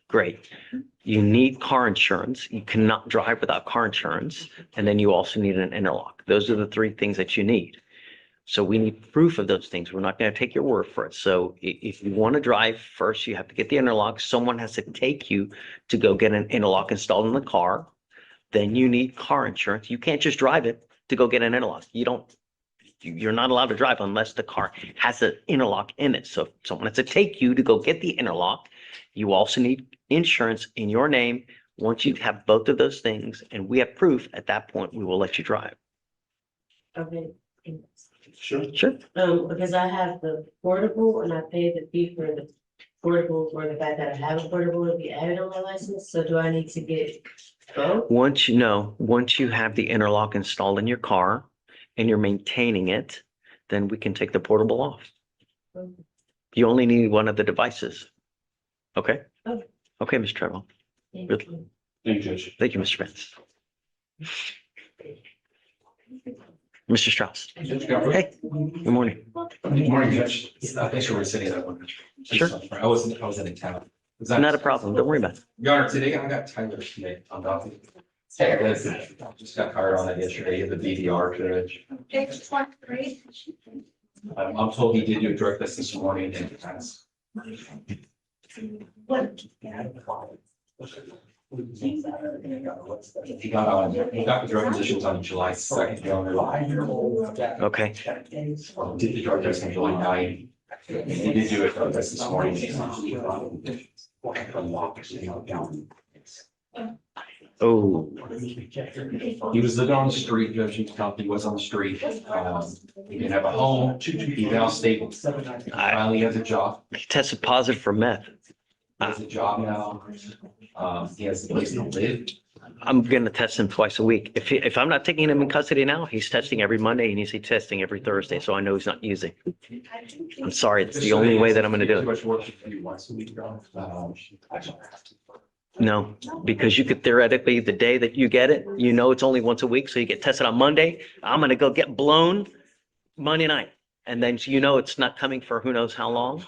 great. You need car insurance. You cannot drive without car insurance. And then you also need an interlock. Those are the three things that you need. So we need proof of those things. We're not going to take your word for it. So if you want to drive first, you have to get the interlock. Someone has to take you to go get an interlock installed in the car. Then you need car insurance. You can't just drive it to go get an interlock. You're not allowed to drive unless the car has an interlock in it. So if someone has to take you to go get the interlock. You also need insurance in your name. Once you have both of those things and we have proof, at that point, we will let you drive. Okay. Sure. Because I have the portable and I paid the fee for the portable for the fact that I have a portable to be added on my license. So do I need to get both? Once you have the interlock installed in your car and you're maintaining it, then we can take the portable off. Okay. You only need one of the devices. Okay? Okay. Okay, Mr. Trevor. Thank Good. you. Thank you, Judge. Thank you, Mr. Spence. Mr. Strauss. Hey, good morning. Good morning, Judge. Thanks for sitting that one. Sure. I was in town. Not a problem. Don't worry about it. Your Honor, today I got Tyler today on Docket. Just got hired on that yesterday, the BDR judge. I'm told he did do a drug test this morning and it has. He got the drug positions on July 2nd. Okay. Did the drug test on July 9th. He did do a drug test this morning. Oh, He was living on the street, Judge, he was on the street. He didn't have a home, he now stable. Finally has a job, he tested positive for meth. he has a job now. He has a place to live. I'm gonna test him twice a week. If I'm not taking him in custody now, he's testing every Monday and he's testing every Thursday, so I know he's not using. I'm sorry, it's the only way that I'm gonna do Too it. much work to do once a week. No, because you could theoretically, the day that you get it, you know it's only once a week, so you get tested on Monday. I'm gonna go get blown Monday night. And then you know it's not coming for who knows how long.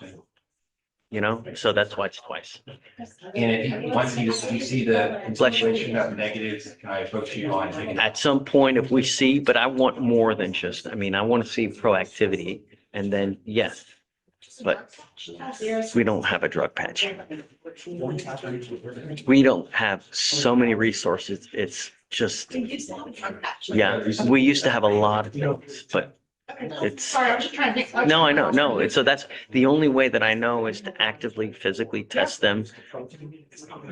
You know, so that's why it's twice. And once you see the continuation of negatives, can I approach you on? At some point, if we see, but I want more than just, I mean, I want to see proactivity and then, yes. But we don't have a drug patch. We don't have so many resources. It's just, yeah, we used to have a lot of things, but it's, Sorry, I was just trying to think. no, I know, no. It's, so that's the only way that I know is to actively, physically test them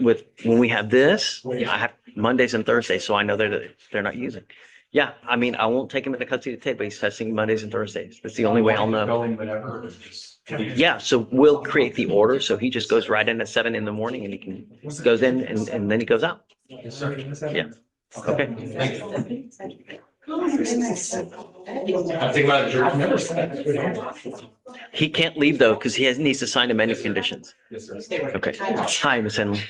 with, when we have this, I have Mondays and Thursdays, so I know they're not using. Yeah, I mean, I won't take him into custody today, but he's testing Mondays and Thursdays. That's the only way I'll know. Going whenever. Yeah, so we'll create the order, so he just goes right in at 7 in the morning and he can, goes in and then he goes out. Yes, sir. Yeah, okay. Thank you. I think about it. He can't leave though, because needs to sign amended conditions. Yes, sir. Okay. Hi, Ms. Henley.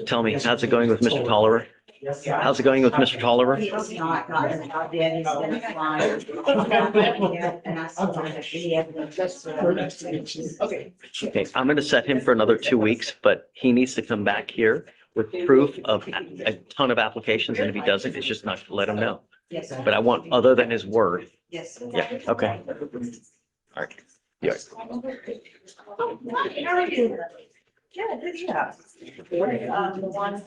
Tell me, how's it going with Mr. Tolliver? How's it going with Mr. Tolliver? He has not gotten a job yet, he's been applying. And I still don't have any evidence. Okay. Okay, I'm gonna set him for another 2 weeks, but he needs to come back here with proof of a ton of applications, and if he doesn't, it's just not to let him know. Yes, sir. But I want other than his word. Yes. Sir. Yeah, okay. All right. Yeah. How are you? Yeah, good job. The one.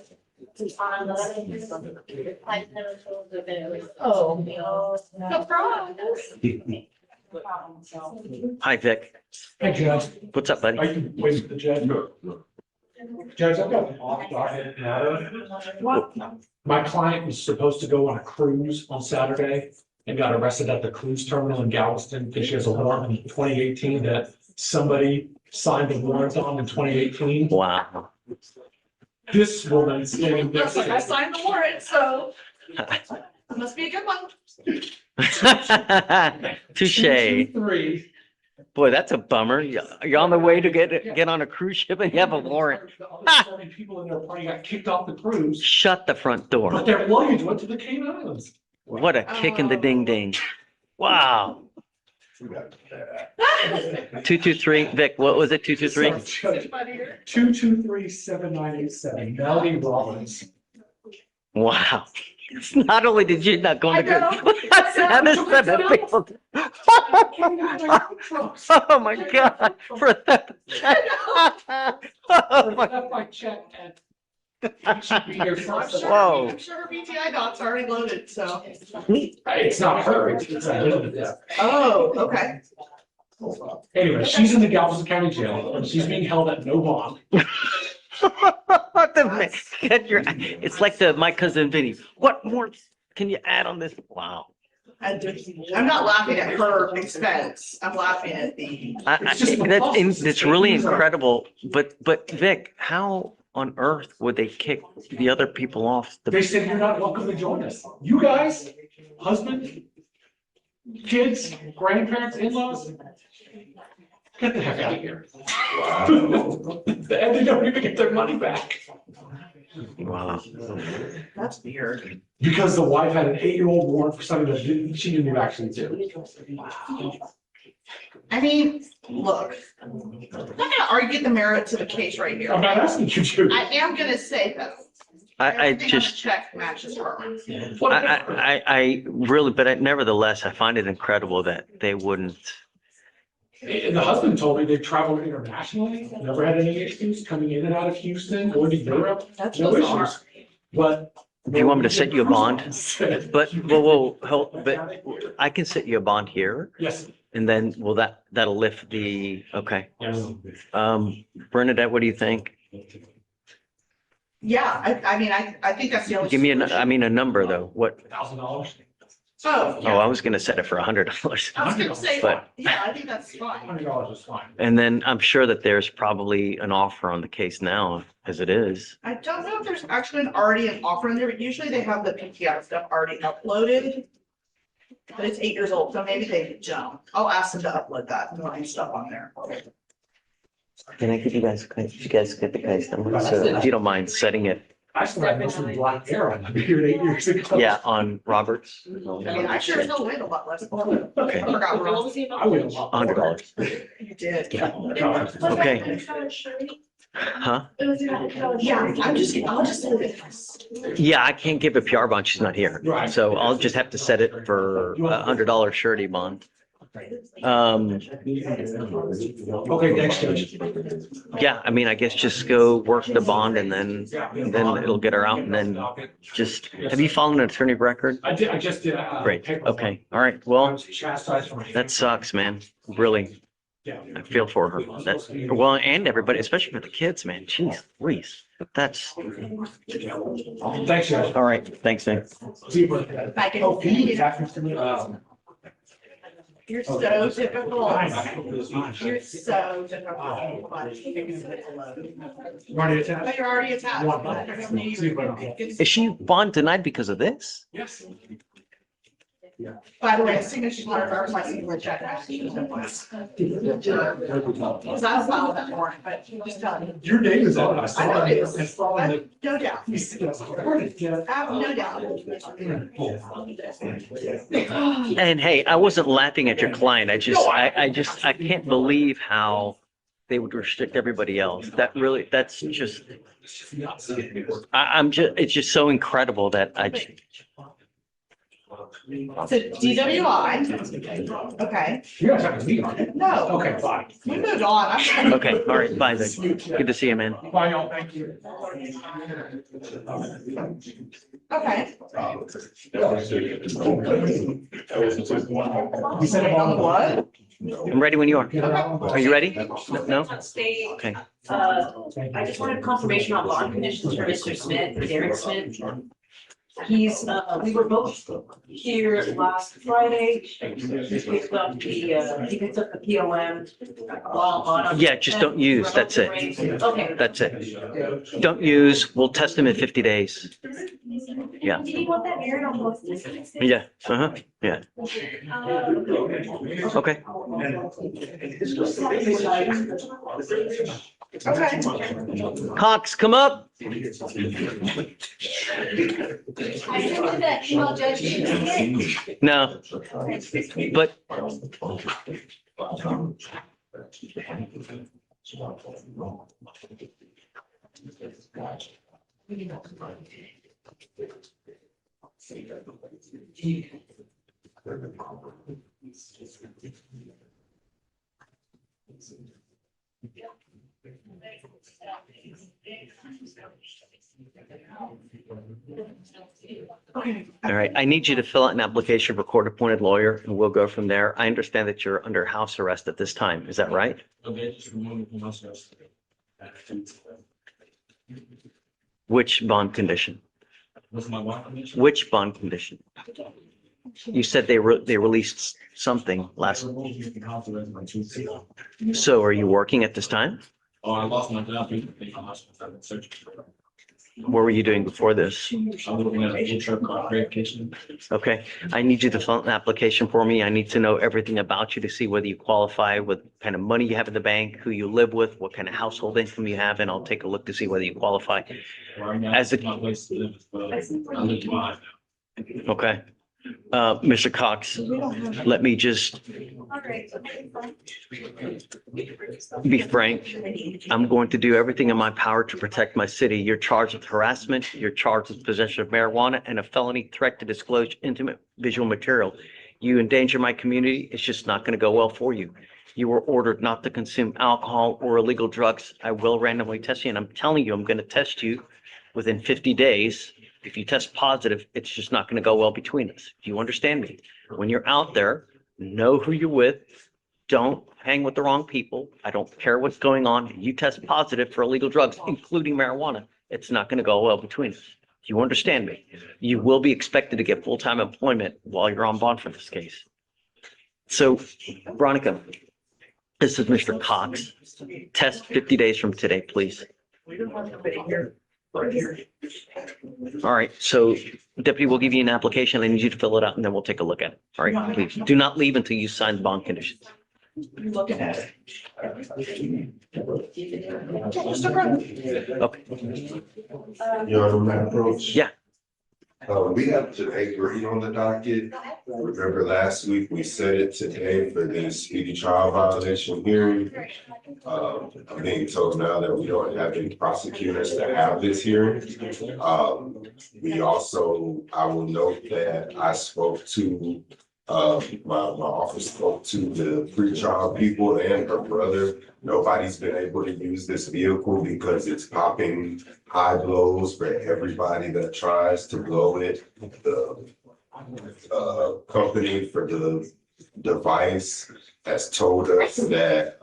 Oh, no problem. Hi, Vic. Hey, Judge. What's up, buddy? Are you waiting for the judge? Judge, I've got an off docket matter. My client was supposed to go on a cruise on Saturday and got arrested at the cruise terminal in Galveston because she has a warrant in 2018 that somebody signed the warrant on in 2018. Wow. This woman standing Looks next like I to signed the warrant, so it must be a good one. Touche. 223. Boy, that's a bummer. You're on the way to get on a cruise ship and you have a warrant. The other 40 people in their party got kicked off the cruise, Shut the front door. but their luggage went to the Cayman Islands. What a kick in the ding ding. Wow. 223, Vic, what was it? 223? 223-7987, Melody Rollins. Wow. Not only did you not go on the I cruise. Oh my God. For that. Oh my. Left my check and he should be here for us. Whoa. I'm sure her BTI dot's already loaded, so. It's not her, it's Elizabeth. Oh, okay. Anyway, she's in the Galveston County Jail and she's being held at no bond. It's like my cousin Vinny. What more can you add on this? Wow. I'm not laughing at her expense. I'm laughing at the. It's really incredible. But Vic, how on earth would they kick the other people off? They said, you're not welcome to join us. You guys, husband, kids, grandparents, in-laws, get the heck out of here. And they don't even get their money back. Wow. That's weird. Because the wife had an 8-year-old warrant for something that she didn't actually do. I mean, look, I'm not gonna argue the merits of the case right here. I'm not asking you to. I am gonna say though. I everything on the just, check matches her. I really, but nevertheless, I find it incredible that they wouldn't. And the husband told me they traveled internationally, never had any issues coming in and out of Houston, going to Europe, That's no bizarre. issues. But. Do you want me to set you a bond? But, but I can set you a bond here. Yes. And then, that'll lift the, okay. Yes. Bernadette, what do you think? Yeah, I mean, I think that's the only. Give me solution. a number though. What? $1,000. Oh, Oh, I was gonna set it for $100. I was gonna say, But- yeah, I think that's fine. $100 is fine. And then I'm sure that there's probably an offer on the case now as it is. I don't know if there's actually already an offer in there, but usually they have the PTI stuff already uploaded. But it's 8 years old, so maybe they don't. I'll ask them to upload that and line stuff on there. Can I give you guys, you guys get the case number? So if you don't mind setting it, I still have mostly black hair on. I've been here 8 years ago. yeah, on Roberts. I mean, I sure still win a lot less. Okay. I forgot where I win a lot. $100. you did. Okay. Huh? Yeah, I'll just leave it. Yeah, I can't give a PR bond. She's not here. Right. So I'll just have to set it for $100 surety bond. Okay, thanks, Judge. Yeah, I mean, I guess just go work the bond and then it'll get her out and then just, have you followed an attorney of record? I just did. Great. Okay. All right. I Well, was chastised for. that sucks, man. Really. Yeah. I feel for her. That's, well, and everybody, especially for the kids, man. Jeez, Louise. That's, Thanks, Judge. all right. Thanks, man. See you, brother. I can- Oh, can you pass this to me? You're so difficult. You're so difficult. Ready to But attach? you're already attached. One. See you, brother. Is she bond denied because of this? Yes. By the way, signature letter are my signature check. Because I filed that morning, but just telling you. Your name is on it. I know it is. It's following the. No doubt. I have no doubt. And hey, I wasn't laughing at your client. I can't believe how they would restrict everybody else. That's just, it's just so incredible that So DWI. Okay. You guys have a meeting on it? No. Okay, fine. We moved on. I'm- okay, all right, bye then. Good to see you, man. Bye, y'all. Thank you. Okay. You said about What? I'm ready when you are. Are you ready? No? State, Okay. I just wanted confirmation on bond conditions for Mr. Smith, Derek Smith. He's, we were both here last Friday. He picked up the POM while on. Yeah, just don't use, that's it. Okay. That's it. Don't use, we'll test them in 50 days. Yeah. Do you want that mirrored on both sides? Yeah, uh-huh, yeah. Okay. Okay. Cox, come up. I sent that email, Judge. No, but all right, I need you to fill out an application for court-appointed lawyer, and we'll go from there. I understand that you're under house arrest at this time. Is that right? Okay, just remove me from my stuff. Which bond condition? What's my wife condition? Which bond condition? You said they released something last, so are you working at this time? Oh, I lost my job. In the hospital. I'm searching for it. What were you doing before this? I'm looking at a truck car verification. Okay, I need you to fill out an application for me. I need to know everything about you to see whether you qualify, what kind of money you have in the bank, who you live with, what kind of household income you have, and I'll take a look to see whether you qualify. Right now, As a- my place to live is, I live in mine now. Okay. Mr. Cox, let me just be frank. I'm going to do everything in my power to protect my city. You're charged with harassment, you're charged with possession of marijuana and a felony threat to disclose intimate visual material. You endanger my community, it's just not going to go well for you. You were ordered not to consume alcohol or illegal drugs. I will randomly test you, and I'm telling you, I'm going to test you within 50 days. If you test positive, it's just not going to go well between us. Do you understand me? When you're out there, know who you're with. Don't hang with the wrong people. I don't care what's going on. You test positive for illegal drugs, including marijuana. It's not going to go well between us. Do you understand me? You will be expected to get full-time employment while you're on bond for this case. So, Veronica, this is Mr. Cox. Test 50 days from today, please. All right, so deputy will give you an application. I need you to fill it out and then we'll take a look at it. All right, please do not leave until you sign the bond conditions. looking at it. Your Honor, approach. Yeah. We have today Green on the docket. Remember last week, we set it today for the speedy trial violation hearing. I'm being told now that we don't have any prosecutors to have this hearing. We also, I will note that I spoke to, my office spoke to the pre-trial people and her brother. Nobody's been able to use this vehicle because it's popping high blows for everybody that tries to blow it. The company for the device has told us that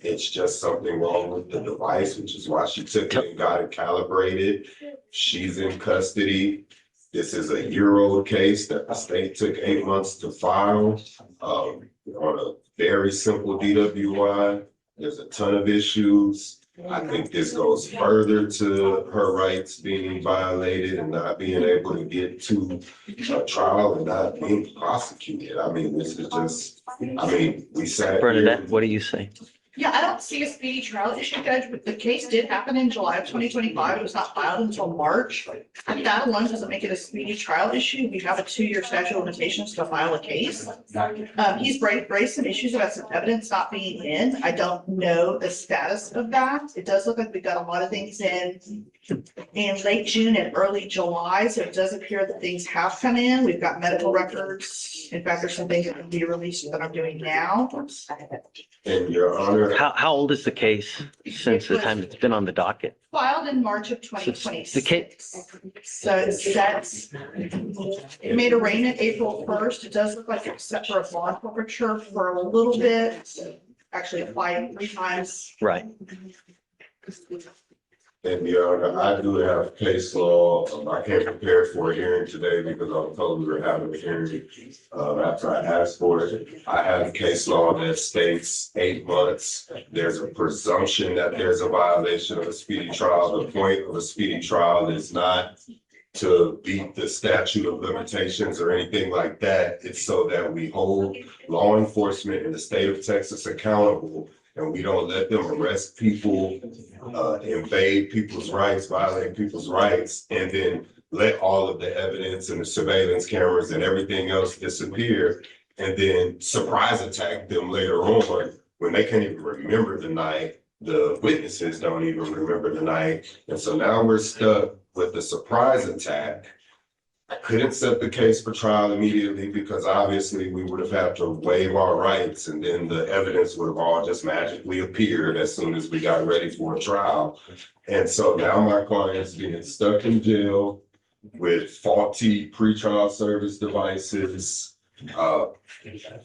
it's just something wrong with the device, which is why she took it and got it calibrated. She's in custody. This is a year-old case that the state took 8 months to file on a very simple DWI. There's a ton of issues. I think this goes further to her rights being violated and not being able to get to a trial and not being prosecuted. I mean, this is just, we sat Bernadette, here. what do you say? Yeah, I don't see a speedy trial issue, Judge, but the case did happen in July of 2025. It was not filed until March. And that alone doesn't make it a speedy trial issue. We have a 2-year statute of limitations to file a case. He's raised some issues about some evidence not being in. I don't know the status of that. It does look like we got a lot of things in late June and early July, so it does appear that things have come in. We've got medical records. In fact, there's some things that can be released that I'm doing now. And Your Honor. How old is the case since the time it's been on the docket? Filed in March of The 2026. case, So it's that's, it made arraignment April 1st. It does look like it's set for a bond forfeiture for a little bit. Actually applied 3 times. right. And Your Honor, I do have case law. I can't prepare for a hearing today because I was told we were having a hearing after I asked for it. I have case law that states 8 months. There's a presumption that there's a violation of a speedy trial. The point of a speedy trial is not to beat the statute of limitations or anything like that. It's so that we hold law enforcement in the state of Texas accountable and we don't let them arrest people, invade people's rights, violate people's rights, and then let all of the evidence and the surveillance cameras and everything else disappear, and then surprise attack them later on when they can't even remember the night. The witnesses don't even remember the night. And so now we're stuck with the surprise attack. I couldn't set the case for trial immediately because obviously we would have had to waive our rights and then the evidence would have all just magically appeared as soon as we got ready for a trial. And so now my client's being stuck in jail with faulty pretrial service devices,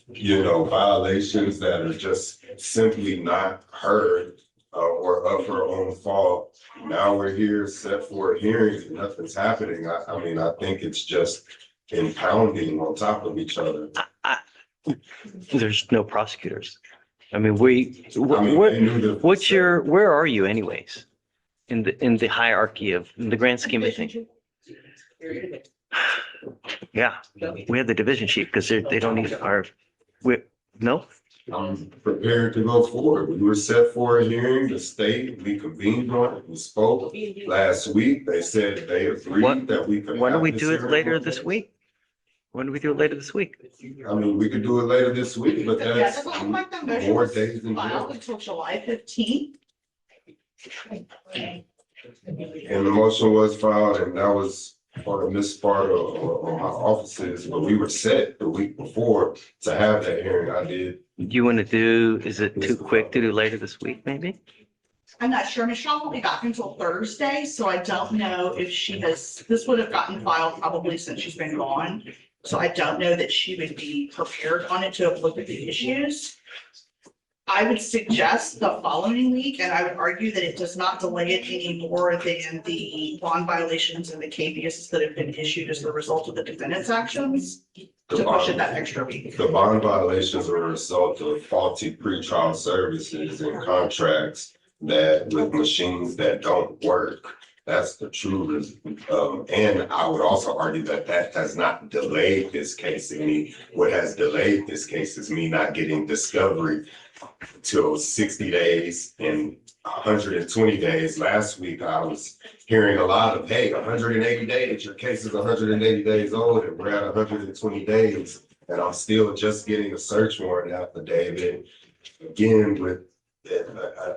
violations that are just simply not heard or of her own fault. Now we're here set for a hearing and nothing's happening. I think it's just impounding on top of each other. There's no prosecutors. I mean, where are you anyways? In the hierarchy of, in the grand scheme of things? Yeah, we have the division chief because they don't need no? I'm prepared to go forward. We were set for a hearing. The state, we convened on it. We spoke last week. They said they agreed that we could. Why don't we do it later this week? When do we do it later this week? We could do it later this week, but Yeah, it that's doesn't look like the motion more was days than filed jail. until July 15th. And the motion was filed and that was on a mispart on my offices, but we were set the week before to have that hearing. I did. You want to do, is it too quick to do later this week, maybe? I'm not sure. Michelle won't be back until Thursday, so I don't know if this would have gotten filed probably since she's been gone. So I don't know that she would be prepared on it to have looked at the issues. I would suggest the following week, and I would argue that it does not delay it any more than the bond violations and the KBS that have been issued as the result of the defendant's actions. To push it that extra week. The bond violations are a result of faulty pretrial services and contracts that with machines that don't work. That's the truth. And I would also argue that that has not delayed this case any. What has delayed this case is me not getting discovery till 60 days and 120 days. Last week, I was hearing a lot of, hey, 180 days, your case is 180 days old, and we're at 120 days. And I'm still just getting a search warrant affidavit again with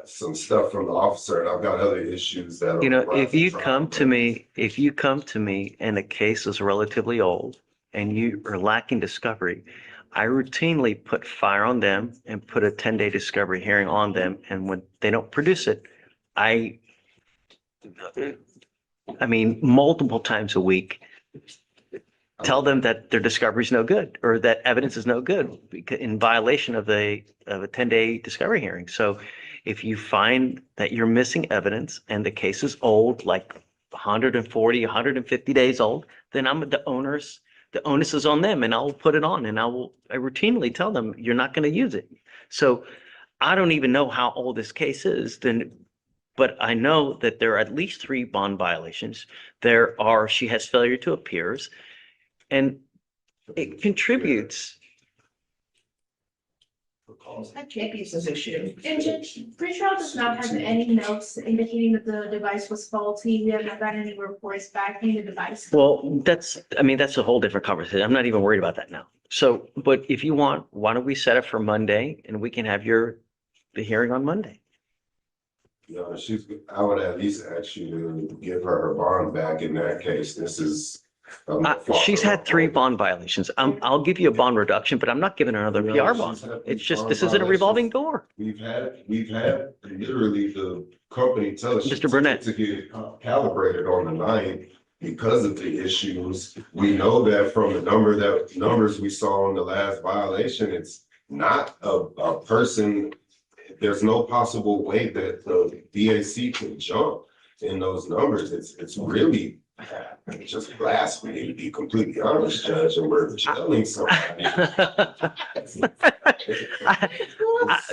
some stuff from the officer, and I've got other issues that. You know, if you come to me and the case is relatively old and you are lacking discovery, I routinely put fire on them and put a 10-day discovery hearing on them. And when they don't produce it, I mean, multiple times a week, tell them that their discovery is no good or that evidence is no good in violation of a 10-day discovery hearing. So if you find that you're missing evidence and the case is old, like 140, 150 days old, then the onus is on them, and I'll put it on, and I routinely tell them you're not going to use it. So I don't even know how old this case is, but I know that there are at least 3 bond violations. She has failure to appears. And it contributes. That can't be his issue. And Judge, Pretrial does not have any notes indicating that the device was faulty. We have not gotten any reports back from the device. Well, that's a whole different conversation. I'm not even worried about that now. So, but if you want, why don't we set it for Monday and we can have the hearing on Monday? No, I would at least ask you to give her bond back in that case. This is. She's had 3 bond violations. I'll give you a bond reduction, but I'm not giving her another PR bond. It's just, this isn't a revolving door. We've had literally the company tell us. Mr. Burnett. To get calibrated on the 9th because of the issues. We know that from the numbers we saw on the last violation, it's not a person. There's no possible way that the BAC can jump in those numbers. It's really just blasphemy, to be completely honest, Judge, and we're telling somebody.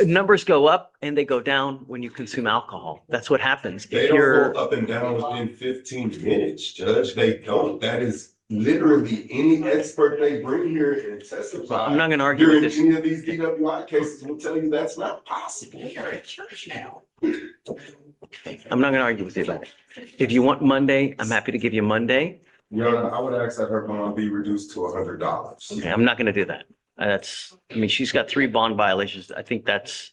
Numbers go up and they go down when you consume alcohol. That's what happens. They don't go up and down within 15 minutes, Judge. They don't. That is literally any expert they bring here and testify. I'm not going to argue with this. Any of these DWI cases will tell you that's not possible. We are at church now. I'm not going to argue with you about it. If you want Monday, I'm happy to give you Monday. Your Honor, I would ask that her bond be reduced to $100. Okay, I'm not going to do that. She's got 3 bond violations. I think that's.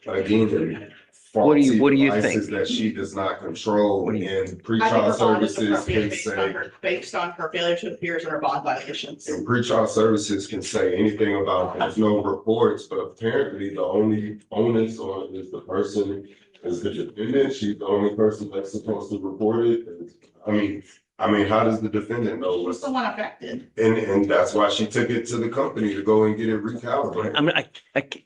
Again, what do you think? devices that she does not control and pretrial services can say. Based on her failure to appear and her bond violations. And pretrial services can say anything about, there's no reports, but apparently the only onus on is the person, is the defendant. She's the only person that's supposed to report it. I mean, how does the defendant know Who's the one affected? And that's why she took it to the company to go and get it recalibrated.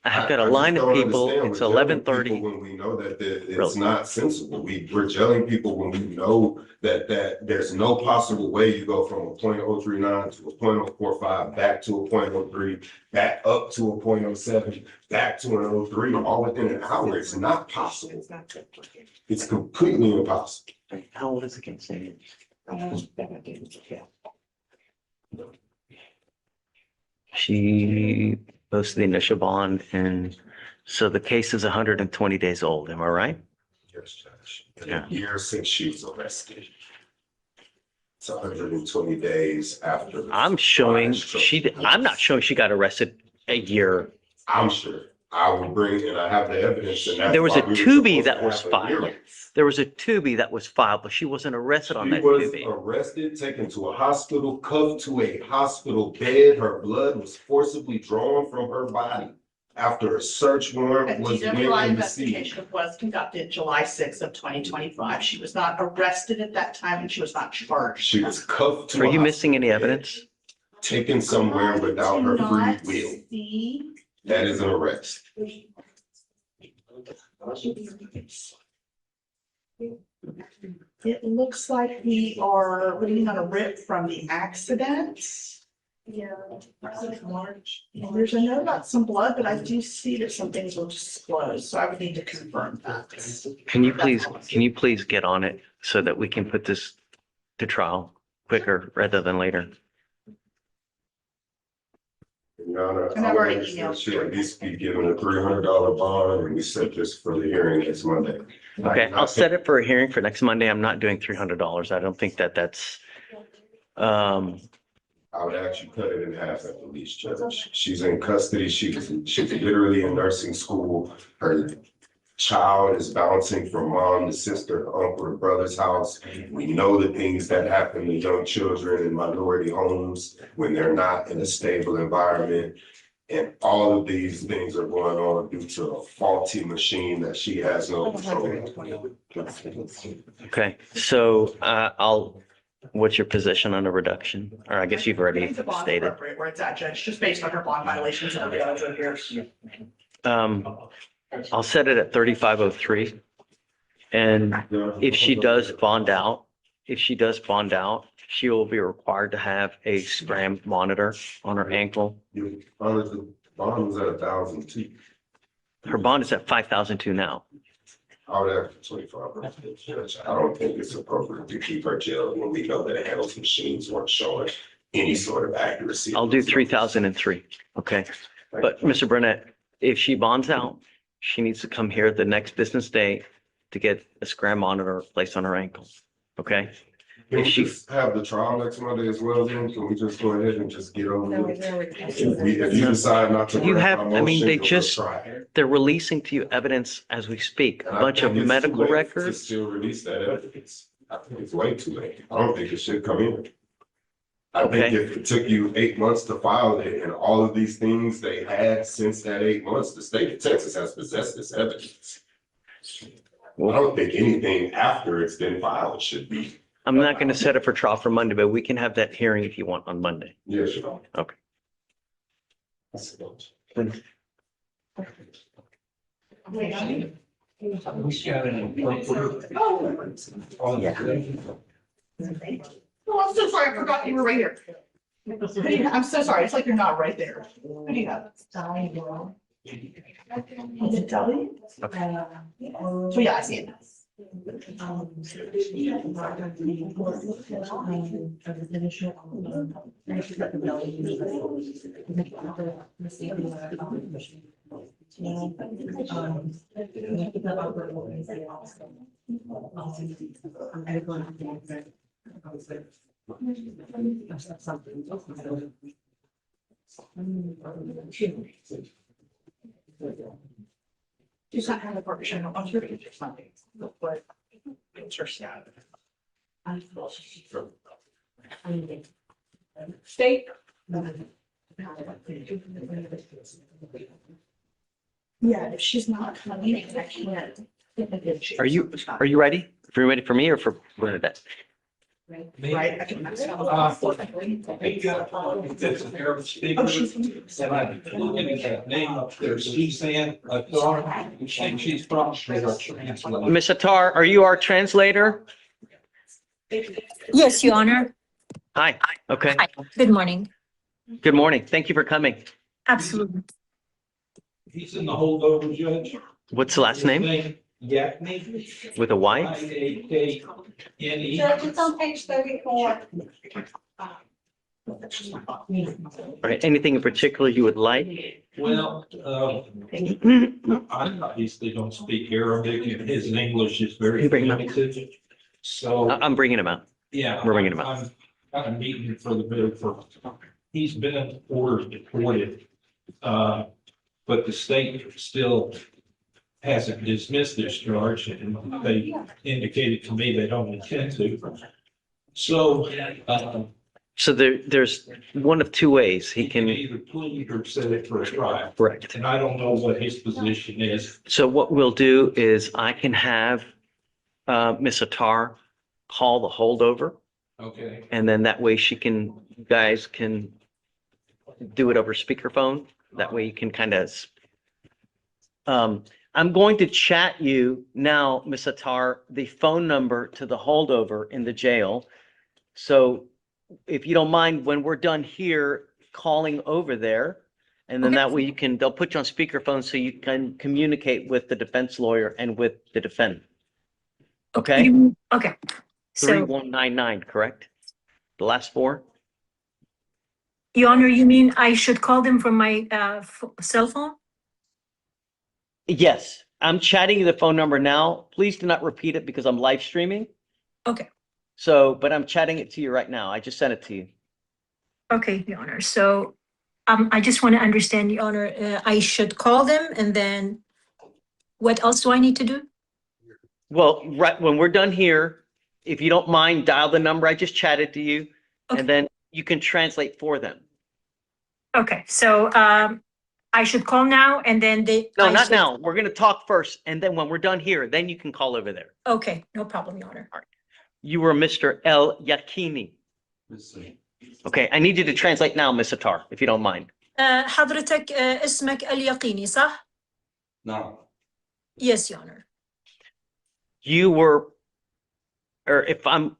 I've got a line of people. It's 11:30. When we know that it's not sensible, we're gelling people when we know that there's no possible way you go from a 0.039 to a 0.045, back to a 0.03, back up to a 0.07, back to an 03, all within an hour. It's not possible. It's completely impossible. How old is the case? She posted the initial bond, and so the case is 120 days old. Am I right? Yes, Judge. A year since she was arrested. It's 120 days after. I'm not showing she got arrested a year. I'm sure. I will bring, and I have the evidence. And there was a 2B that was filed. There was a 2B that was filed, but she wasn't arrested on that 2B. She was arrested, taken to a hospital, cuffed to a hospital bed. Her blood was forcibly drawn from her body after a search warrant was made DWI in the scene. investigation was conducted July 6th of 2025. She was not arrested at that time and she was not charged. She was cuffed to. Are you missing any evidence? Taken somewhere without her free will. That is an arrest. It looks like we are reading on a rip from the accident. Yeah. There's a note about some blood, but I do see that some things will disclose, so I would need to confirm that. Can you please get on it so that we can put this to trial quicker rather than later? Your Honor, And I I've would already like to emailed. should at least be given a $300 bond, and we set this for the hearing next Monday. Okay, I'll set it for a hearing for next Monday. I'm not doing $300. I don't think that that's, I would actually cut it in half at the least, Judge. She's in custody. She's literally in nursing school. Her child is bouncing from mom to sister, uncle, and brother's house. We know the things that happen to young children in minority homes when they're not in a stable environment. And all of these things are going on due to a faulty machine that she has no control over. okay, so what's your position on the reduction? Or I guess you've already It's a bond stated. appropriate where it's at, Judge, just based on her bond violations and the other years. I'll set it at 3503. And if she does bond out, she will be required to have a scram monitor on her ankle. The bond was at 1,002. Her bond is at 5,002 now. I would have 25. Judge, I don't think it's appropriate to keep her jailed when we know that Handles machines weren't showing any sort of accuracy. I'll do 3,003. Okay. But Mr. Burnett, if she bonds out, she needs to come here the next business day to get a scram monitor placed on her ankle. Okay? Can we If she, just have the trial next Monday as well, then? Can we just go ahead and just get on with it? If you decide not to. you have, grant my I mean, motion, they then we'll just, try it. they're releasing to you evidence as we speak, a And I bunch of think it's too medical late to records. still release that evidence. I think it's way too late. I don't think it should come in. I think Okay. if it took you 8 months to file it and all of these things they had since that 8 months, the state of Texas has possessed this evidence. I don't think anything after it's been filed should be. I'm not going to set it for trial for Monday, but we can have that hearing if you want on Monday. Yes, Your Honor. Okay. Oh, I'm so sorry, I forgot you were right here. I'm so sorry, it's like you're not right there. Who do you have? Is it Dolly? So yeah, I see it. She's not having a partnership. I'm sure it's just something. But it's her sad. State. Yeah, if she's not coming, I can't. Are you ready? Are you ready for me or for Bernadette? Right, I can. It's an Arab speaker. Oh, she's. And I'm looking at that name up there, Suzanne, I think she's from. Miss Attar, are you our translator? Yes, Your Honor. Hi. Okay. Hi, good morning. Good morning. Thank you for coming. Absolutely. He's in the holdover, Judge. What's the last name? Yakney. With a Y? YAKNE. Judge, it's on page 34. All right. Anything in particular you would like? Well, I obviously don't speak Arabic and his English is very limited. So, I'm bringing him out. yeah. We're bringing him out. I'm kind of meeting for the bill for, he's been ordered deported. But the state still hasn't dismissed this charge and they indicated to me they don't intend to. So, So there's one of two ways he he can can, either plead or set it for a trial. correct. And I don't know what his position is. So what we'll do is I can have Miss Attar call the holdover, Okay. and then that way she can, you guys can do it over speakerphone. That way you can kind of, I'm going to chat you now, Miss Attar, the phone number to the holdover in the jail. So if you don't mind, when we're done here, calling over there. And then Okay. that way they'll put you on speakerphone so you can communicate with the defense lawyer and with the defendant. Okay? Okay. So, 3199, correct? The last four? Your Honor, you mean I should call them from my cell phone? Yes, I'm chatting you the phone number now. Please do not repeat it because I'm live streaming. Okay. So, but I'm chatting it to you right now. I just sent it to you. Okay, Your Honor. So, I just want to understand, Your Honor, I should call them and then what else do I need to do? Well, right when we're done here, if you don't mind, dial the number I just chatted to you, and then you can translate for them. Okay, so I should call now and then No, not now. We're going to talk first, and then when we're done here, then you can call over there. Okay, no problem, Your Honor. You were Mr. El Yakini. Okay, I need you to translate now, Miss Attar, if you don't mind. حضرتك اسمك اليقيني صح؟ نعم. Yes, Your Honor. You were, or if I'm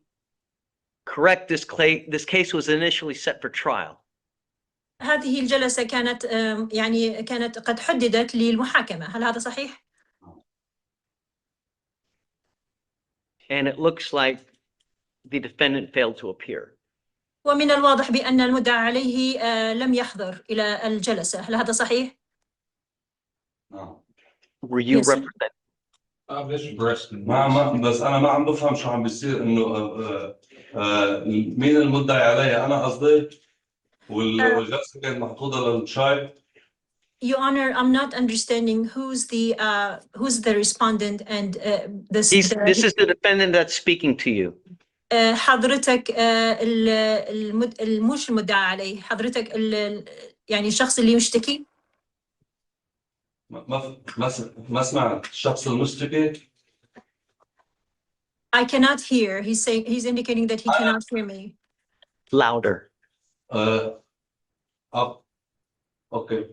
correct, this case was initially set for trial. هذه الجلسة كانت يعني كانت قد حددت للمحاكمة، هل هذا صحيح؟ And it looks like the defendant failed to appear. ومن الواضح بأن المدعى عليه لم يحضر إلى الجلسة، هل هذا صحيح؟ Were you Yes. represented? بس انا ما عم بفهم شو عم بيصير انه مين المدعي علي انا قصدي والجلسه كانت محطوطه للشاي. Your Honor, I'm not understanding who's the respondent and this is the defendant that's speaking to you. حضرتك مش المدعى عليه، حضرتك يعني الشخص اللي مشتكي. ما سمعت الشخص المشتكي. I cannot hear. He's indicating that he cannot hear me. Louder. اوكي.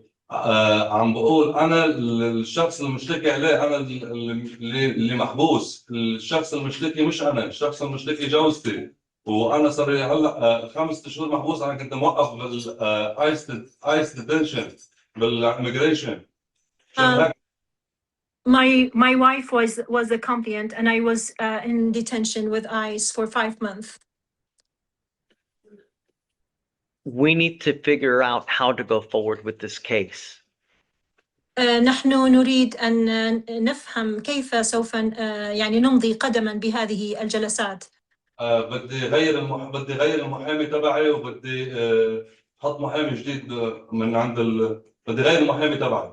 عم بقول انا الشخص المشتكي عليه انا اللي محبوس، الشخص المشتكي مش انا، الشخص المشتكي جوزتي وانا صار لي هلا 5 شهور محبوس. انا كنت موقف بالايس ديتنشن بالاميجريشن. My wife was a compliant and I was in detention with ICE for 5 months. We need to figure out how to go forward with this case. نحن نريد أن نفهم كيف سوف يعني نمضي قدما بهذه الجلسات. بدي غير المحامي تبعي وبدي احط محامي جديد من عند بدي غير المحامي تبعي.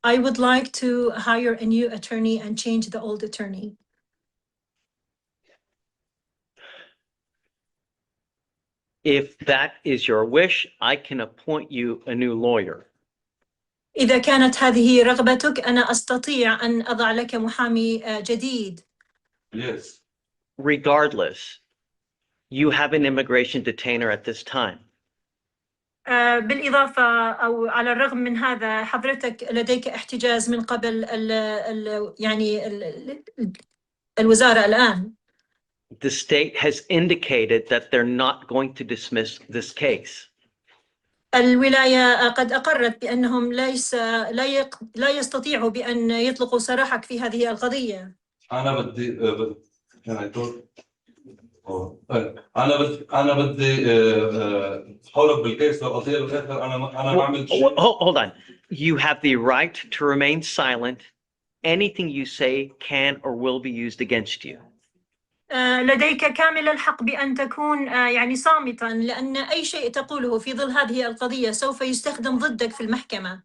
I would like to hire a new attorney and change the old attorney. If that is your wish, I can appoint you a new lawyer. إذا كانت هذه رغبتك أنا أستطيع أن أضع لك محامي جديد. Yes. Regardless, you have an immigration detainer at this time. بالإضافة أو على الرغم من هذا حضرتك لديك احتجاز من قبل يعني الوزارة الآن. The state has indicated that they're not going to dismiss this case. الولاية قد أقرت بأنهم لا يستطيعوا بأن يطلقوا سراحك في هذه القضية. أنا بدي حارب بالكيس للقضية بالآخر أنا ما عملت شيء. Hold on. You have the right to remain silent. Anything you say can or will be used against you. لديك كامل الحق بأن تكون يعني صامتا لأن أي شيء تقوله في ظل هذه القضية سوف يستخدم ضدك في المحكمة.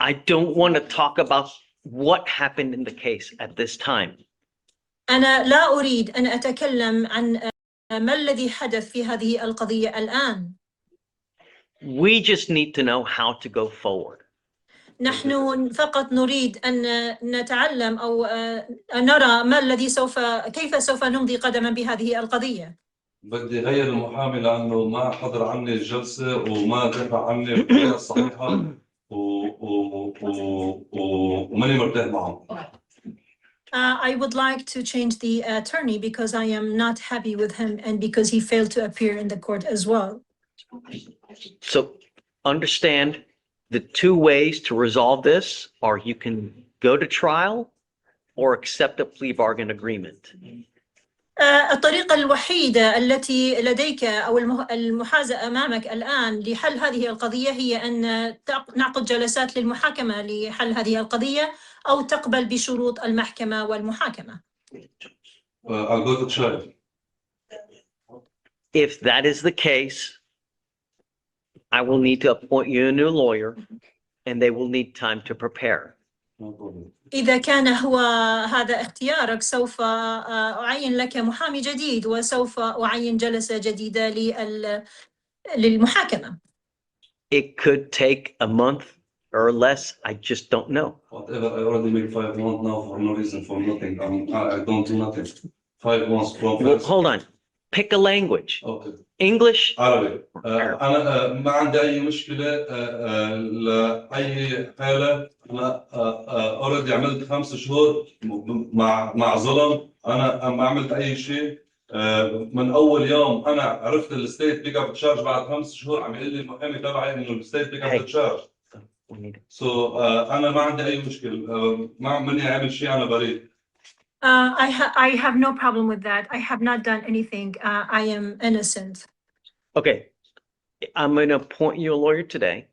I don't want to talk about what happened in the case at this time. أنا لا أريد أن أتكلم عن ما الذي حدث في هذه القضية الآن. We just need to know how to go forward. نحن فقط نريد أن نتعلم أو نرى ما الذي كيف سوف نمضي قدما بهذه القضية. بدي غير المحامي لأنه ما حضر عني الجلسة وما دافع عني بالطريقة الصحيحة وماني مرتاح معه. I would like to change the attorney because I am not happy with him and because he failed to appear in the court as well. So understand the two ways to resolve this are you can go to trial or accept a plea bargain agreement. الطريقة الوحيدة التي لديك أو المحازة أمامك الآن لحل هذه القضية هي أن نعقد جلسات للمحاكمة لحل هذه القضية أو تقبل بشروط المحكمة والمحاكمة. I'll go to trial. If that is the case, I will need to appoint you a new lawyer and they will need time to prepare. إذا كان هو هذا اختيارك سوف أعين لك محامي جديد وسوف أعين جلسة جديدة للمحاكمة. It could take a month or less. I just don't know. Whatever, I already made 5 months now for no reason, for nothing. I don't do nothing. 5 months from. Well, hold on. Pick a language. Okay. English. عربي. أنا ما عندي أي مشكلة لأي حالة. أنا already عملت 5 شهور مع ظلم. أنا ما عملت أي شيء. من أول يوم أنا عرفت الستيت بيك اب تشارج بعد 5 شهور عم يقول لي المحامي تبعي إنه الستيت بيك اب تشارج. So أنا ما عندي أي مشكلة. ما عملني أعمل شيء أنا بريء. I have no problem with that. I have not done anything. I am innocent. Okay. I'm going to appoint you a lawyer today.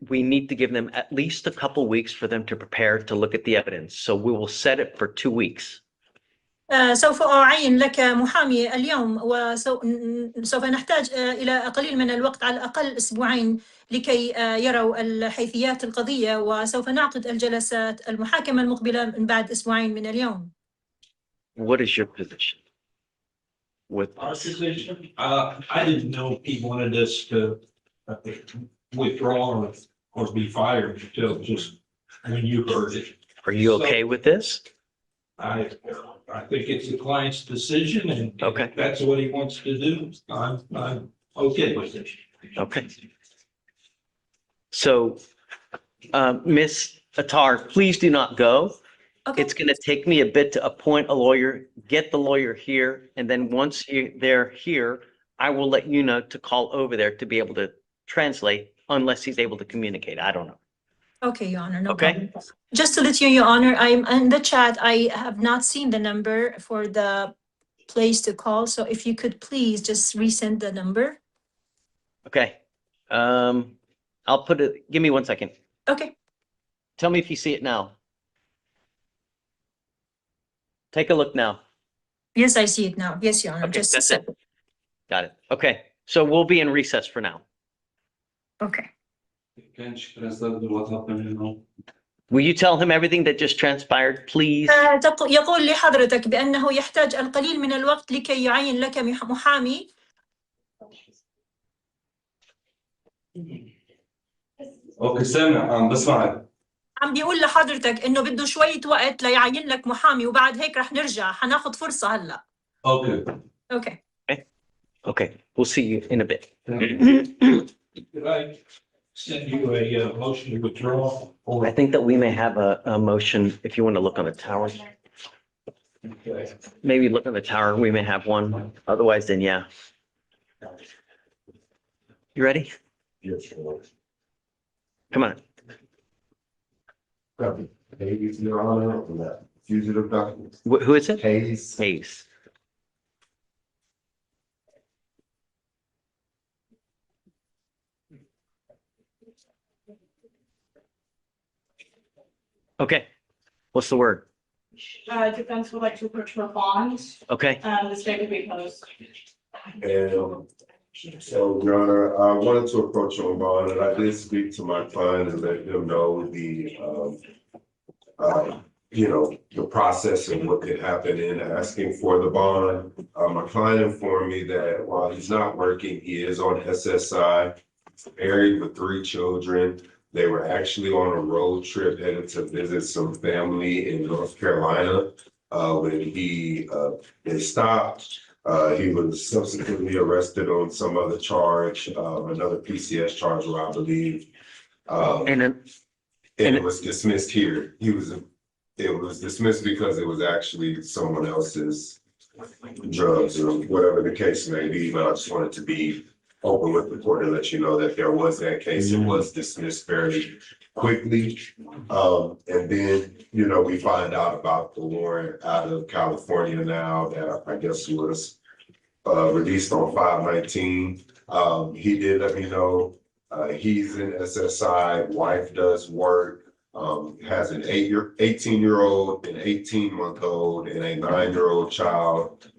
We need to give them at least a couple weeks for them to prepare to look at the evidence. So we will set it for 2 weeks. سوف أعين لك محامي اليوم وسوف نحتاج إلى قليل من الوقت على الأقل 2 أسبوع لكي يروا حيثيات القضية وسوف نعقد الجلسات المحاكمة المقبلة من بعد 2 أسبوع من اليوم. What is your position? With Our position, I didn't know he wanted us to withdraw or be fired until just when you heard it. Are you okay with this? I think it's the client's decision and Okay. if that's what he wants to do. I'm okay with it. Okay. So, Miss Attar, please do not go. Okay. It's going to take me a bit to appoint a lawyer, get the lawyer here, and then once they're here, I will let you know to call over there to be able to translate unless he's able to communicate. I don't know. Okay, Your Honor, no Okay. problem. Just to let you, Your Honor, I'm in the chat. I have not seen the number for the place to call. So if you could please just resend the number. Okay. I'll put it, give me 1 second. Okay. Tell me if you see it now. Take a look now. Yes, I see it now. Yes, Your Honor. Okay, Just a that's it. second. Got it. Okay. So we'll be in recess for now. Okay. Can she translate what happened, you know? Will you tell him everything that just transpired, please? يقول لحضرتك بأنه يحتاج القليل من الوقت لكي يعين لك محامي. اوكي سامع عم بسمعك. عم بيقول لحضرتك إنه بده شوية وقت ليعين لك محامي وبعد هيك رح نرجع حناخد فرصة هلا. اوكي. Okay. Okay. We'll see you in a bit. Could I send you a motion to withdraw? Or I think that we may have a motion, if you want to look on the tower. Maybe look on the tower, we may have one. Otherwise, then yeah. You ready? Yes. Come on. Hayes, Your Honor, on that fugitive document. Who is it? Hayes. Hayes. Okay. What's the word? Defense would like to approach for bonds. Okay. The state would be opposed. And so, Your Honor, I wanted to approach on bond, and I did speak to my client and let him know the, the process and what could happen in asking for the bond. My client informed me that while he's not working, he is on SSI, married with 3 children. They were actually on a road trip headed to visit some family in North Carolina. When they stopped, he was subsequently arrested on some other charge, another PCS charge, I believe. And it was dismissed here. It was dismissed because it was actually someone else's drugs or whatever the case may be, but I just wanted to be open with the court and let you know that there was that case. It was dismissed fairly quickly. And then, you know, we find out about the warrant out of California now that I guess was released on 5/19. He did let me know, he's in SSI, wife does work, has an 18-year-old, an 18-month-old, and a 9-year-old child.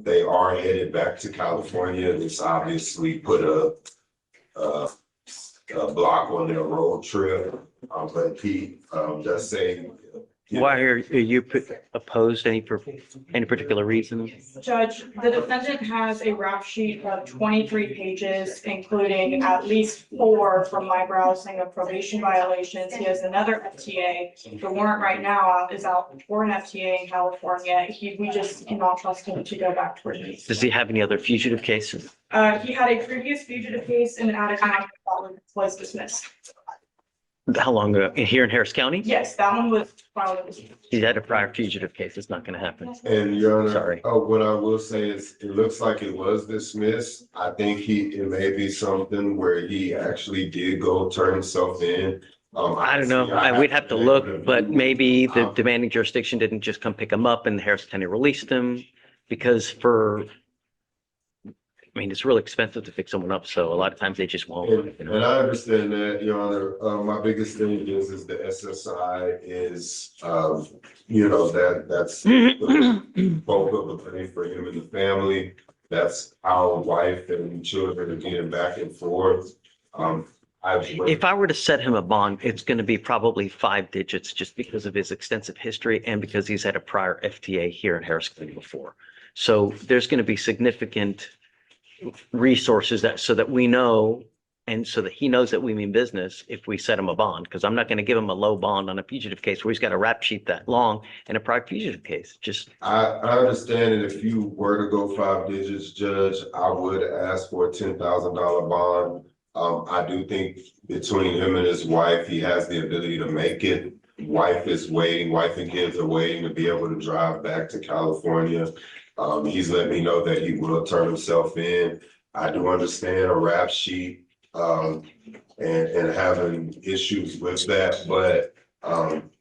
They are headed back to California. This obviously put a block on their road trip. But he does say. Why are you opposed? Any particular reason? Judge, the defendant has a rap sheet of 23 pages, including at least 4 from my browsing of probation violations. He has another FTA. The warrant right now is out for an FTA in California. We just cannot trust him to go back to where he is. Does he have any other fugitive cases? He had a previous fugitive case in an out-of-town that was dismissed. How long ago? Here in Harris County? Yes, that one was filed. He had a prior fugitive case. It's not going to happen. And Your Honor, Sorry. What I will say is, it looks like it was dismissed. I think it may be something where he actually did go turn himself in. I don't know. We'd have to look, but maybe the demanding jurisdiction didn't just come pick him up and Harris County released him because I mean, it's really expensive to pick someone up, so a lot of times they just won't. And I understand that, Your Honor. My biggest thing is the SSI is, you know, that's the bulk of the pay for him and the family. That's our wife and children are getting back and forth. If I were to set him a bond, it's going to be probably 5 digits just because of his extensive history and because he's had a prior FTA here in Harris County before. So there's going to be significant resources so that we know and so that he knows that we mean business if we set him a bond, because I'm not going to give him a low bond on a fugitive case where he's got a rap sheet that long and a prior fugitive case. I understand that if you were to go 5 digits, Judge, I would ask for a $10,000 bond. I do think between him and his wife, he has the ability to make it. Wife and kids are waiting to be able to drive back to California. He's let me know that he will turn himself in. I do understand a rap sheet and having issues with that, but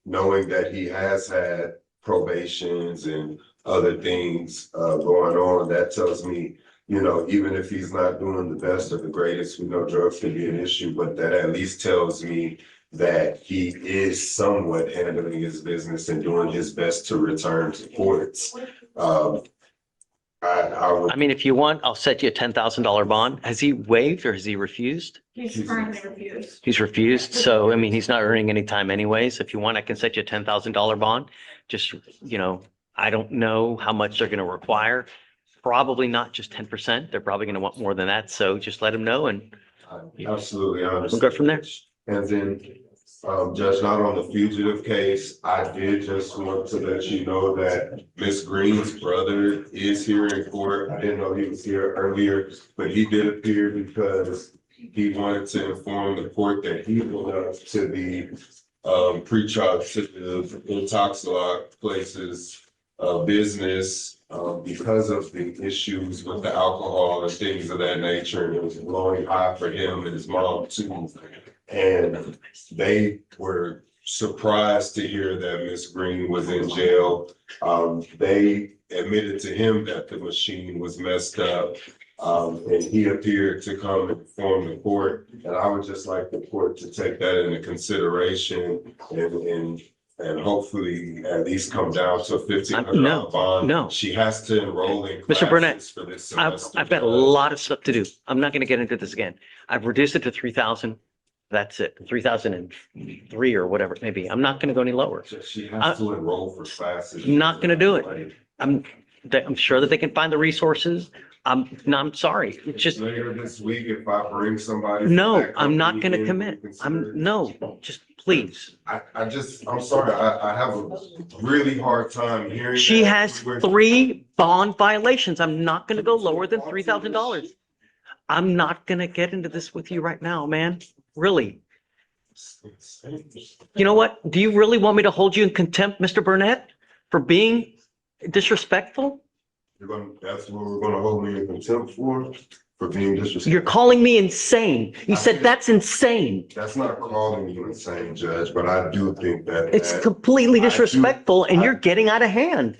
knowing that he has had probations and other things going on, that tells me, you know, even if he's not doing the best or the greatest, we know drugs can be an issue, but that at least tells me that he is somewhat handling his business and doing his best to return to courts. I mean, if you want, I'll set you a $10,000 bond. Has he waived or has he refused? He's currently refused. He's refused. So, I mean, he's not earning any time anyways. If you want, I can set you a $10,000 bond. Just, you know, I don't know how much they're going to require. Probably not just 10%. They're probably going to want more than that. So just let him know and absolutely honest. We'll go from there. And then, Judge, not on the fugitive case, I did just want to let you know that Miss Green's brother is here in court. I didn't know he was here earlier, but he did appear because he wanted to inform the court that he pulled up to the pretrial to the Intoxilog places business because of the issues with the alcohol and things of that nature. And it was blowing high for him and his mom too. And they were surprised to hear that Miss Green was in jail. They admitted to him that the machine was messed up. And he appeared to come and inform the court. And I would just like the court to take that into consideration and hopefully at least come down to a $1,500 bond. No. She has to enroll in Mr. Burnett, classes for this semester. I've got a lot of stuff to do. I'm not going to get into this again. I've reduced it to 3,000. That's it, 3,003 or whatever it may be. I'm not going to go any lower. She has to enroll for classes. I'm not going to do it. I'm sure that they can find the resources. I'm sorry. It's just later this week, if I bring somebody. No, I'm not going to commit. Just please. I'm sorry. I have a really hard time hearing. She has 3 bond violations. I'm not going to go lower than $3,000. I'm not going to get into this with you right now, man. Really. You know what? Do you really want me to hold you in contempt, Mr. Burnett, for being disrespectful? That's what we're gonna hold me in contempt for? for being disrespectful. You're calling me insane. You said that's insane. That's not calling you insane, Judge, but I do think that. It's that- completely disrespectful and you're getting out of hand.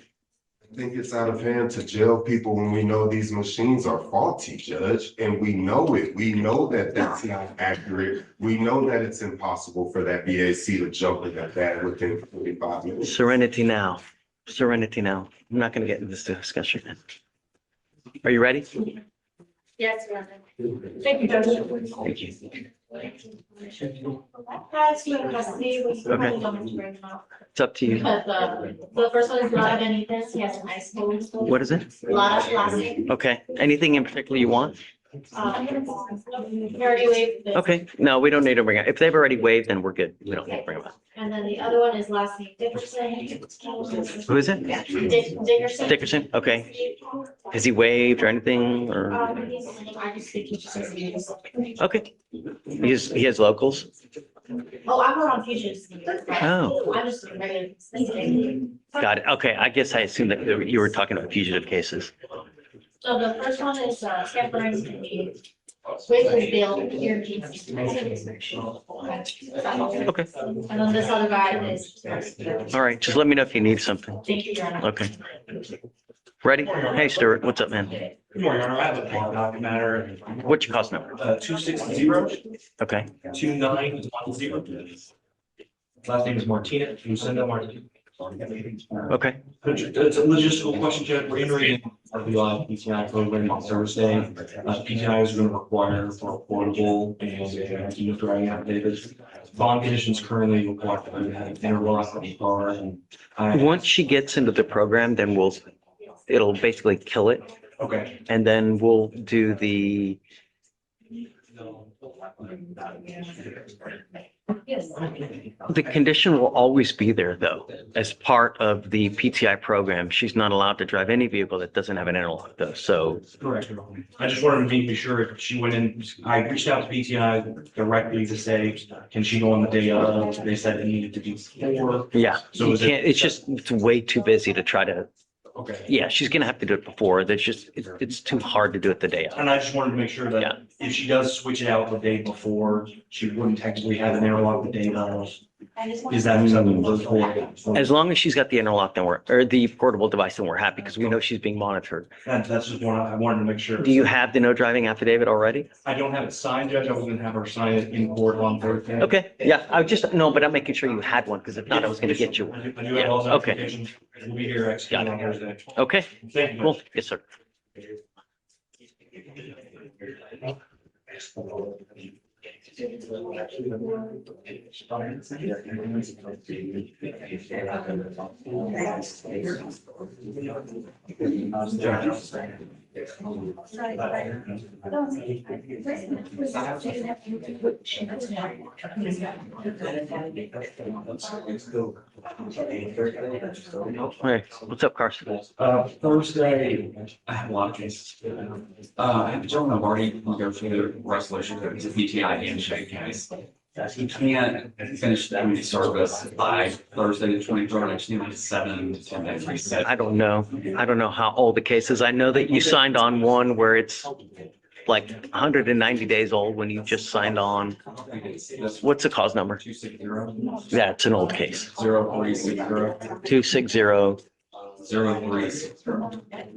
I think it's out of hand to jail people when we know these machines are faulty, Judge, and we know it. We know that that's not accurate. We know that it's impossible for that BAC to jump in that within 45 minutes. Serenity now. Serenity now. I'm not going to get into this discussion. Are you ready? Yes, thank you, Judge. Thank you. Has he in custody? We Okay. probably don't have to bring him out. It's up to you. Because, the first one is Lada Benitez, he has an high school. What is it? Lada, last name. Okay. Anything in particular you want? Very waived this. Okay. No, we don't need to bring it. If they've already waived, then we're good. We don't need to bring them up. And then the other one is last name Dickerson. Who is it? Dickerson. Dickerson. Okay. Has he waived or anything or? I just think he just has names. Okay. He has locals. Oh, I'm not on futures. Oh. I'm just regular. Got it. Okay. I guess I assumed that you were talking about fugitive cases. So the first one is scampering with his bill here. Okay. And then this other guy is. All right. Just let me know if you need something. Thank you, Your Honor. Okay. Ready? Hey, Stuart. What's up, man? Good morning, Your Honor. I have a law docket matter, What's your cost number? 260. Okay. 2910. Last name is Martinez, Lucinda Martinez. Okay. It's a logistical question, Judge. We're entering our live PTI program on Thursday. PTI is going to require for a portable and driving affidavits. Bond conditions currently require interlock of the car and. Once she gets into the program, then it'll basically kill it. Okay. And then we'll do the. The condition will always be there, though, as part of the PTI program. She's not allowed to drive any vehicle that doesn't have an interlock, though. So. Correct. I just wanted to be sure if she went in, I reached out to PTI directly to say, can she go on the day of? They said it needed to be before. Yeah, So you is it- can't, it's way too busy to try to. Okay. Yeah, she's gonna have to do it before. That's just, it's too hard to do it the day of. And I just wanted to make sure that if she does switch it out the day before, she wouldn't technically have an interlock the day of. Is that something to look for? As long as she's got the interlock, then or the portable device, then we're happy because we know she's being monitored. That's just one, I wanted to make sure. Do you have the no driving affidavit already? I don't have it signed, Judge. I was gonna have her sign it in court on Thursday. Okay, yeah, I would just, no, but I'm making sure you had one because if not, I was gonna get you one. I do have all the Okay. applications. We'll be here executing on Thursday. Okay, Thank you. cool. Yes, sir. Hey, what's up, Carson? Thursday, I have a lot of cases. I have a gentleman I've already negotiated a resolution, it's a PTI handshake case. He can't finish the community service by Thursday the 23rd, I just need like 7 to 10 days reset. I don't know. I don't know how old the case is. I know that you signed on one where it's like 190 days old when you just signed on. What's the cause number? 260. Yeah, it's an old case. 0360. 260. 0360.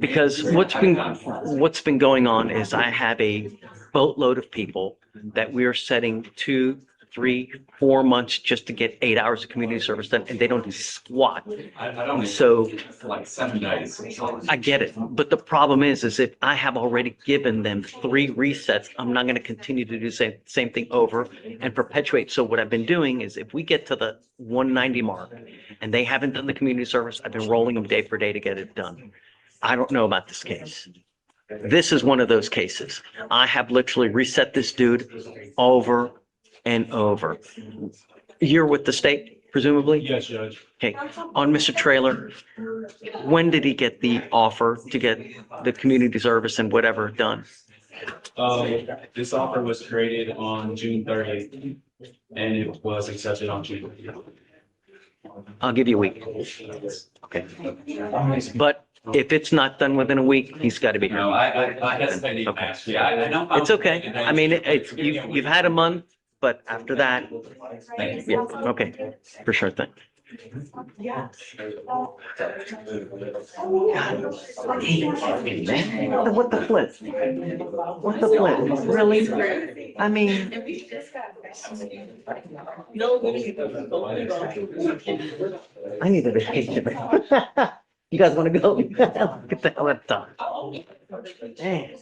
Because what's been going on is I have a boatload of people that we are setting 2, 3, 4 months just to get 8 hours of community service done, and they don't do squat. I don't. So For like 7 days. I get it, but the problem is if I have already given them 3 resets, I'm not going to continue to do the same thing over and perpetuate. So what I've been doing is if we get to the 190 mark and they haven't done the community service, I've been rolling them day for day to get it done. I don't know about this case. This is one of those cases. I have literally reset this dude over and over. You're with the state, presumably? Yes, Judge. Okay, on Mr. Trailer, when did he get the offer to get the community service and whatever done? This offer was created on June 30th and it was accepted on June 30th. I'll give you a week. Okay. But if it's not done within a week, he's got to be here. No, I hesitated to Okay. ask. Yeah, I know. It's okay. I mean, it's, you've had a month, but after that, yeah, okay, for sure thing. Yeah. What the flip? What the flip? Really? I mean, I need a vacation. You guys want to go? Get the hell out of town. Dang.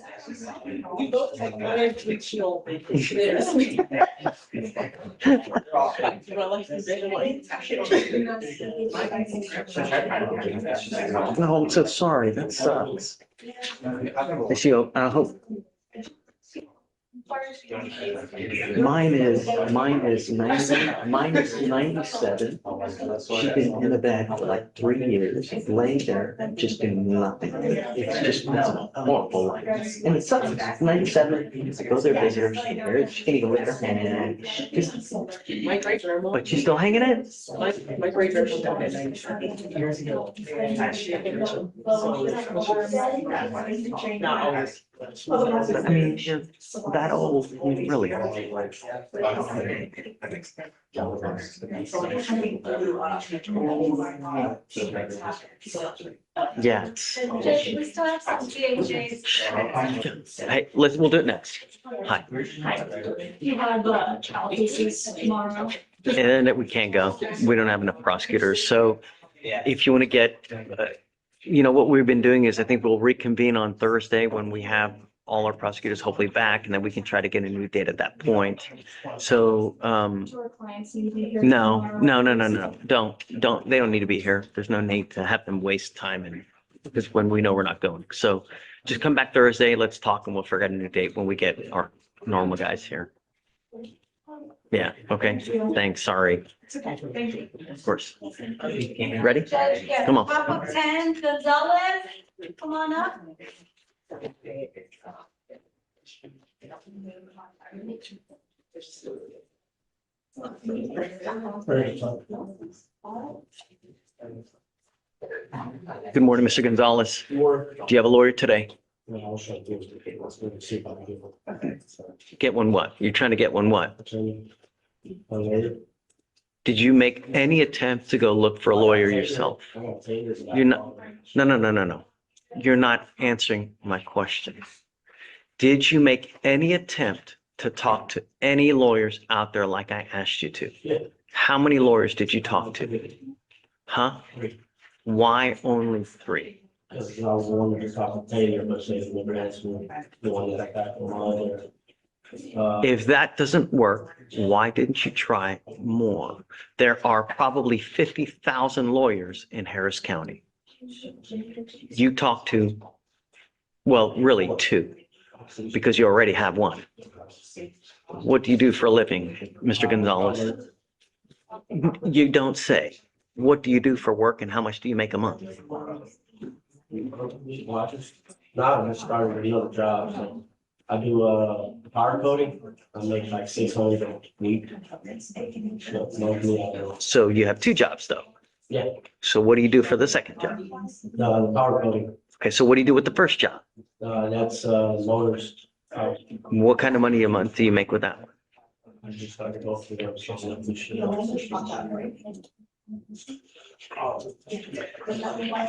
No, I'm so sorry. That sucks. I hope. Mine is 97. She's been in the bed for like 3 years, laying there, just doing nothing. It's just been a horrible life. And it sucks. 97, I go there, visit her, she can't even lift her hand. But she's still hanging in. My great grandmother died at 97 years ago. Not always. I mean, you're that old, really. Yeah. We still have some GHAs. Hey, we'll do it next. Hi. You have child cases tomorrow. And we can't go. We don't have enough prosecutors. So if you want to get, what we've been doing is I think we'll reconvene on Thursday when we have all our prosecutors hopefully back, and then we can try to get a new date at that point. So, no, don't. They don't need to be here. There's no need to have them waste time and because when we know we're not going. So just come back Thursday, let's talk and we'll figure out a new date when we get our normal guys here. Yeah, okay, thanks, sorry. It's okay, thank you. Of course. Ready? Judge, yeah. Come on. Pop up 10, Gonzalez, come on up. Good morning, Mr. Gonzalez. Do you have a lawyer today? Get one what? You're trying to get one what? Did you make any attempt to go look for a lawyer yourself? You're not, no. You're not answering my question. Did you make any attempt to talk to any lawyers out there like I asked you to? How many lawyers did you talk to? Huh? Why only 3? Because I was the one that was talking to Taylor, but they never asked me the one that I got from my other. If that doesn't work, why didn't you try more? There are probably 50,000 lawyers in Harris County. You talked to, well, really 2, because you already have 1. What do you do for a living, Mr. Gonzalez? You don't say. What do you do for work and how much do you make a month? I just started another job, so I do power coding. I make like 600 a week. So you have 2 jobs though. Yeah. So what do you do for the second job? The power coding. Okay, so what do you do with the first job? That's motors. What kind of money a month do you make with that one? I just started going through them.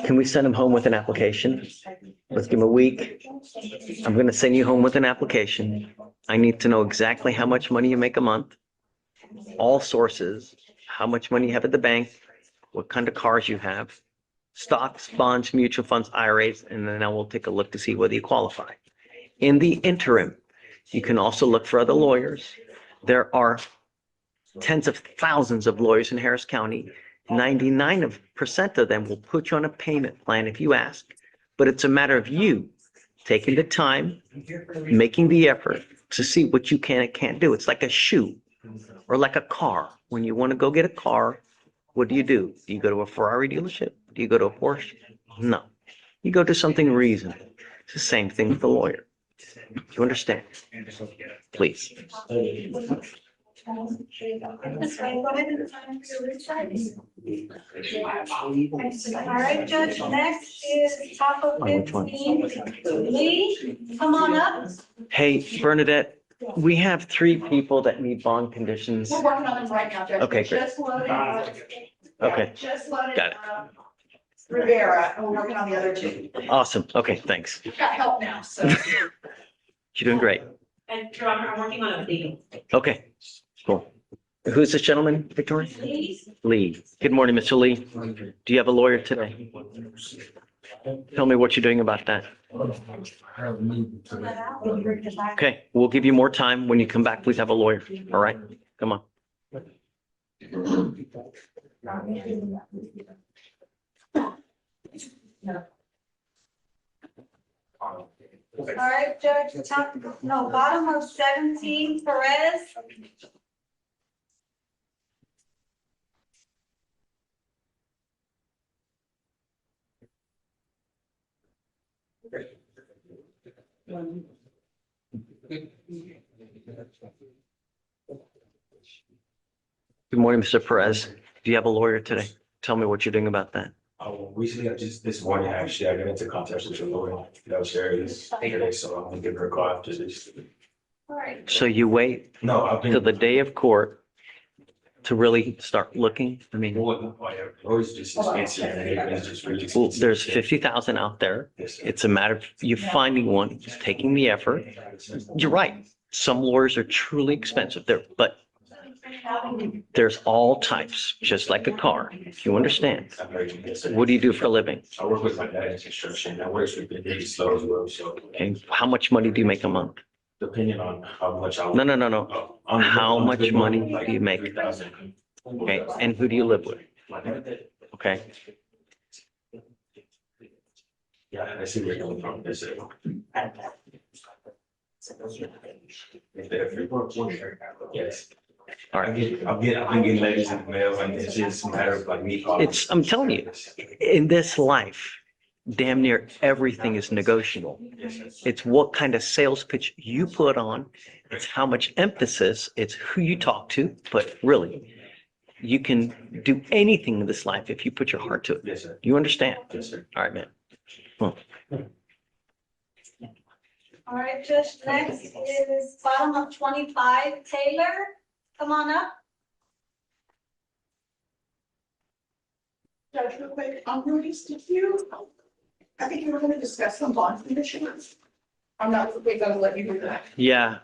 Can we send him home with an application? Let's give him a week. I'm going to send you home with an application. I need to know exactly how much money you make a month, all sources, how much money you have at the bank, what kind of cars you have, stocks, bonds, mutual funds, IRAs, and then I will take a look to see whether you qualify. In the interim, you can also look for other lawyers. There are tens of thousands of lawyers in Harris County. 99% of them will put you on a payment plan if you ask, but it's a matter of you taking the time, making the effort to see what you can and can't do. It's like a shoe or like a car. When you want to go get a car, what do? Do you go to a Ferrari dealership? Do you go to a Porsche? No. You go to something reasonable. It's the same thing with the lawyer. Do you understand? Please. That's right, go ahead and sign for your side. All right, Judge, next is top of which one? 15. Lee, come on up. Hey, Bernadette, we have 3 people that need bond conditions. We're working on them right now, Judge. Okay, great. Just loaded, Okay, just loaded, got it. Rivera, and we're working on the other 2. Awesome. Okay, thanks. We've got help now, so. You're doing great. And I'm working on a theme. Okay, cool. Who's this gentleman, Victoria? Lee. Good morning, Mr. Lee. Do you have a lawyer today? Tell me what you're doing about that. Okay, we'll give you more time. When you come back, please have a lawyer. All right, come on. All right, Judge, bottom of 17, Perez. Good morning, Mr. Perez. Do you have a lawyer today? Tell me what you're doing about that. Recently, I just, this morning, actually, I got into contact with the lawyer downstairs, so I'm gonna give her a call after this. All right. So you wait No, I've been. till the day of court to really start looking? I mean, Lawyers just expensive, and it's just really well, expensive. there's 50,000 out there. Yes, sir. It's a matter of you finding one, who's taking the effort. You're right. Some lawyers are truly expensive there, but there's all types, just like a car, if you understand. What do you do for a living? I work with my dad in construction. I work with the really slow as well, so Okay, how much money do you make a month? depending on how much I. No. How much money do you make? 3,000. Okay, and who do you live with? Okay, Yeah, I see where you're coming from. Yes, sir. Yes. all right. I'm getting letters in the mail, and it's just a matter of like me calling. I'm telling you, in this life, damn near everything is negotiable. It's what kind of sales pitch you put on. It's how much emphasis, it's who you talk to, but really, you can do anything in this life if you put your heart to it. Yes, sir. You understand? Yes, sir. All right, man. All right, Judge, next is bottom of 25, Taylor, come on up. Judge, real quick, Rudy's, I think you were gonna discuss some bond conditions. I'm not gonna let you do that. Yeah,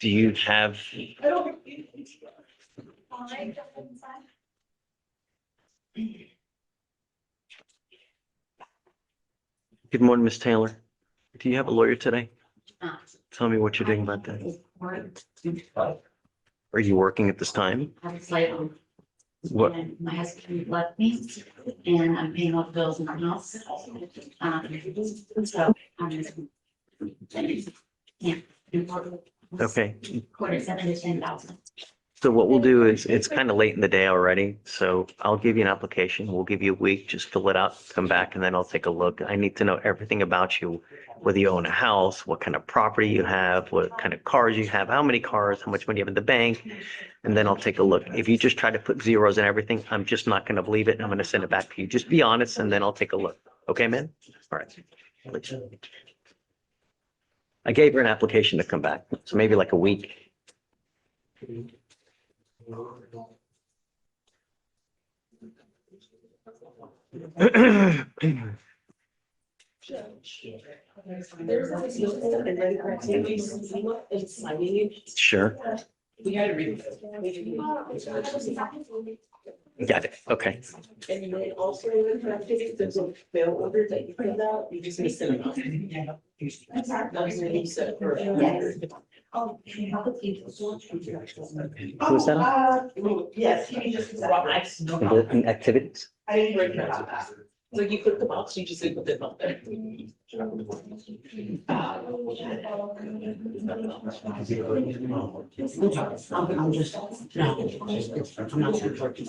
do you have, I don't. All right, Judge, inside. good morning, Miss Taylor. Do you have a lawyer today? Tell me what you're doing about that. Are you working at this time? I was like, What? and my husband left me and I'm paying all the bills in the house. So I'm just. Yeah. Okay, Quarter 7 to 10,000. so what we'll do is, it's kind of late in the day already, so I'll give you an application. We'll give you a week, just fill it out, come back, and then I'll take a look. I need to know everything about you, whether you own a house, what kind of property you have, what kind of cars you have, how many cars, how much money you have in the bank, and then I'll take a look. If you just try to put zeros and everything, I'm just not going to believe it, and I'm going to send it back to you. Just be honest, and then I'll take a look. Okay, man? All right. Please. I gave her an application to come back, so maybe like a week. Sure. We had to read. Got it. Okay. And then also, there's a bill order that you filled out, you just need to send it off. That's what you said for. Who's that? Yes, he just. Activities? I didn't break it about that. So you click the box, you just put them up there. I'm just. I'm not sure.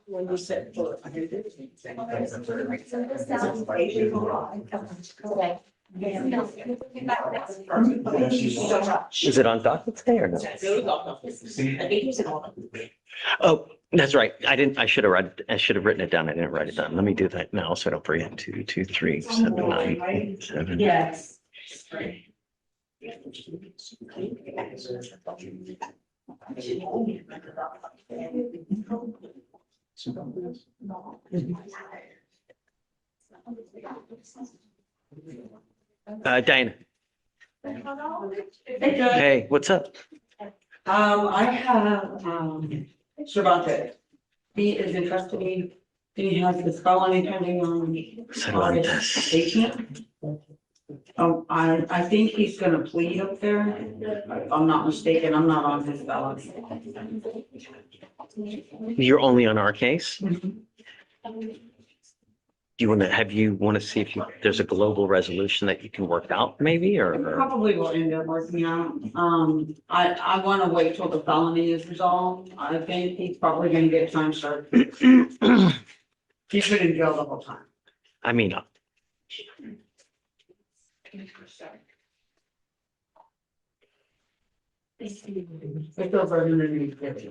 When you said for. Okay. Is it on docket today or no? Oh, that's right. I should have written it down. I didn't write it down. Let me do that now so I don't forget. 2, 2, 3, 7, 9, 7. Yes. Diana, Hey, Judge. hey, what's up? I have, Cervantes. He is in custody. He has this felony pending on August 18th. I think he's gonna plead up there. If I'm not mistaken, I'm not on his felony. You're only on our case? Do you want to see if there's a global resolution that you can work out maybe, I or? probably will end up working out. I wanna wait till the felony is resolved. I think he's probably gonna get time served. He's been in jail the whole time. I mean, It's over 150.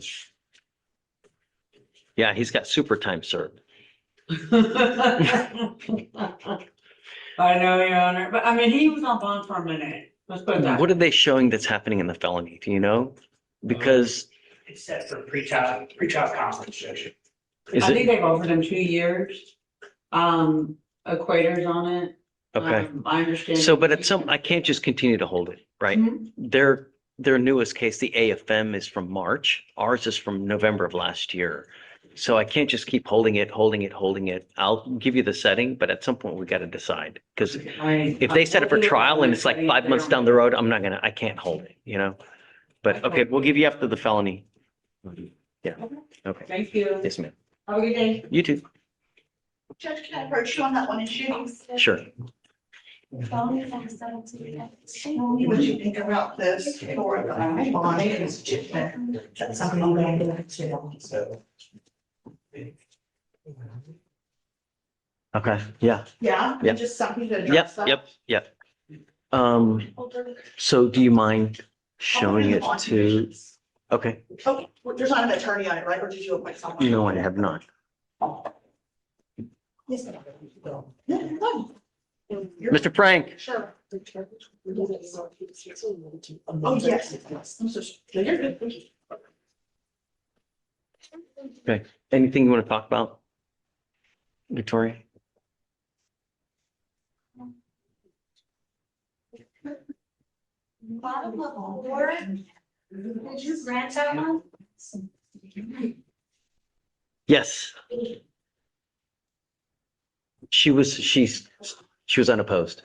yeah, he's got super time served. I know, Your Honor, but I mean, he was on bond for a minute. Let's put it that way. What are they showing that's happening in the felony? Do you know? Because It's set for pre-trial conference, Judge. is I think it, they've offered him 2 years. Equators on it. okay. I understand. So, but I can't just continue to hold it, right? Mhm. Their newest case, the AFM, is from March. Ours is from November of last year. So I can't just keep holding it. I'll give you the setting, but at some point we got to decide. Because if they set it for trial and it's like 5 months down the road, I can't hold it, you know? But okay, we'll give you after the felony. Yeah, okay. Thank you. Yes, ma'am. Have a good day. You too. Judge, can I approach you on that one issue? Sure. What do you think about this for the bond? That's something I'm going to do. Okay, yeah. Yeah, Yep. just something to Yep, address that. yep. So do you mind showing it to, okay, Oh, there's not an attorney on it, right? Or did you appoint someone? no, I have not. Yes. No. Mr. Frank, Sure. Oh, yes. I'm so- no, you're good. Thank you. okay, anything you want to talk about? Victoria? Bottom of 4, did you grant that one? Yes. She was unopposed.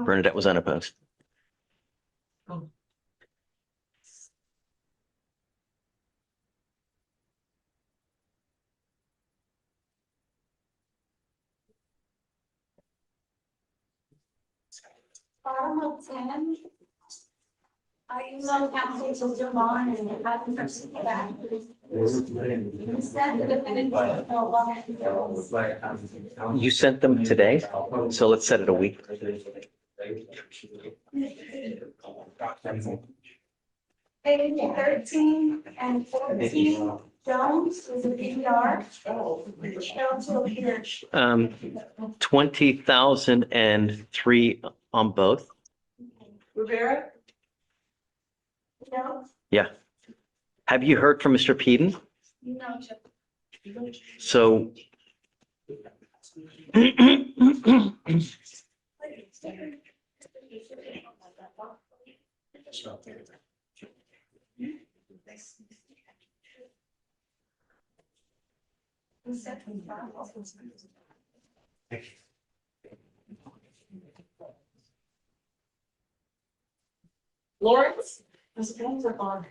Bernadette was unopposed. Bottom of 10. I emailed counsel to Devon and I haven't received back. You said the defendant was no longer. You sent them today, so let's set it a week. Page 13 and 14, Jones is a PPR. Jones will hear. 20,003 on both. Rivera? No, Yeah. Have you heard from Mr. Peden? no. So. Lawrence? His phones are on.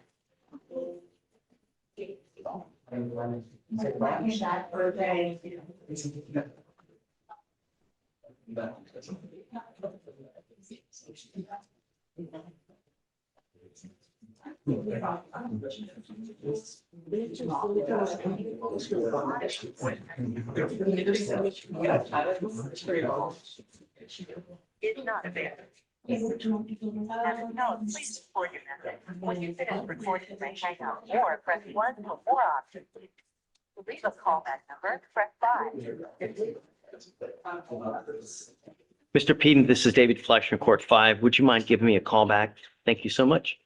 is not available. As a note, please record your message. When you finish recording, you may hang up or press 1 for more options. To leave a callback number, press 5. Mr. Peden, this is David Fleischer, Court 5. Would you mind giving me a call back? Thank you so much.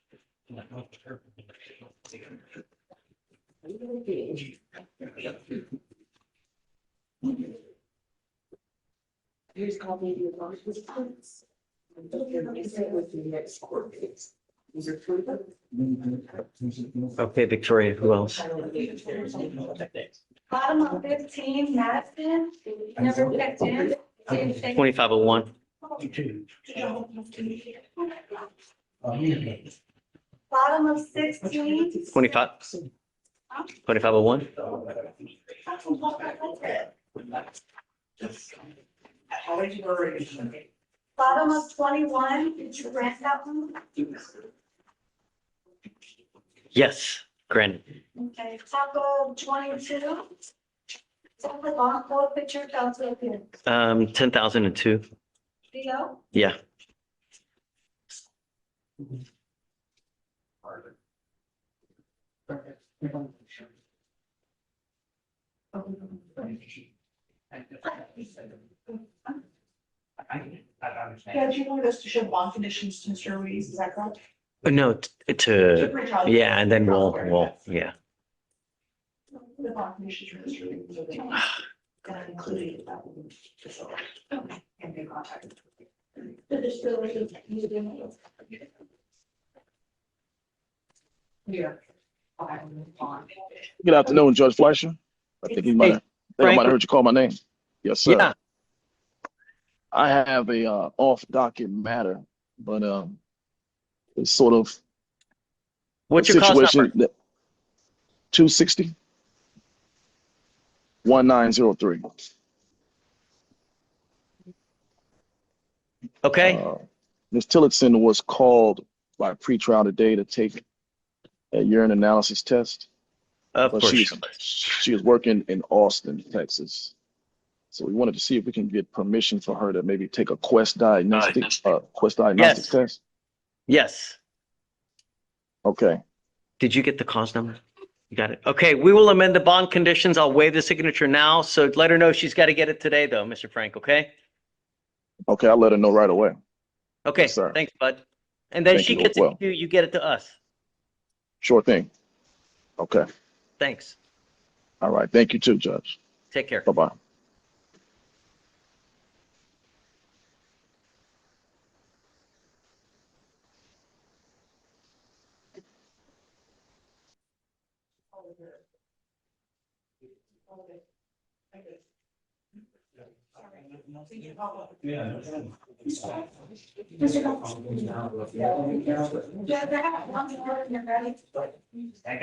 Here's copy of your documents. With the next court case. These are three. Okay, Victoria, who else? Bottom of 15, Madison, never checked in. 2501. Bottom of 16. 25. 2501. Bottom of 21, did you grant that one? Yes, granted. Okay, top of 22. Top of bottom code picture, council appearance. 10,002. Theo? Yeah. Judge, you wanted us to show bond conditions to Mr. Ruiz, is that correct? No, yeah, and then yeah. The bond conditions for Mr. Ruiz. That included that. Okay, and they contacted. Yeah. Good afternoon, Judge Fleischer. I think I might have heard you call my name. Yes, sir. Yeah. I have a off docket matter, but it's sort of what's your cause number? 260 1903. Okay. Ms. Tillotson was called by pretrial today to take a urine analysis test. Of but course. she is working in Austin, Texas. So we wanted to see if we can get permission for her to maybe take a Quest diagnostic test. Yes. Okay. Did you get the cause number? You got it. Okay, we will amend the bond conditions. I'll waive the signature now. So let her know she's got to get it today, though, Mr. Frank. Okay. Okay, I'll let her know right away. Okay. Yes, sir. Thanks, bud. And then Thank she you. gets Well. it to you. You get it to us. Sure thing. Okay. Thanks. All right. Thank you too, Judge. Take care. Bye-bye.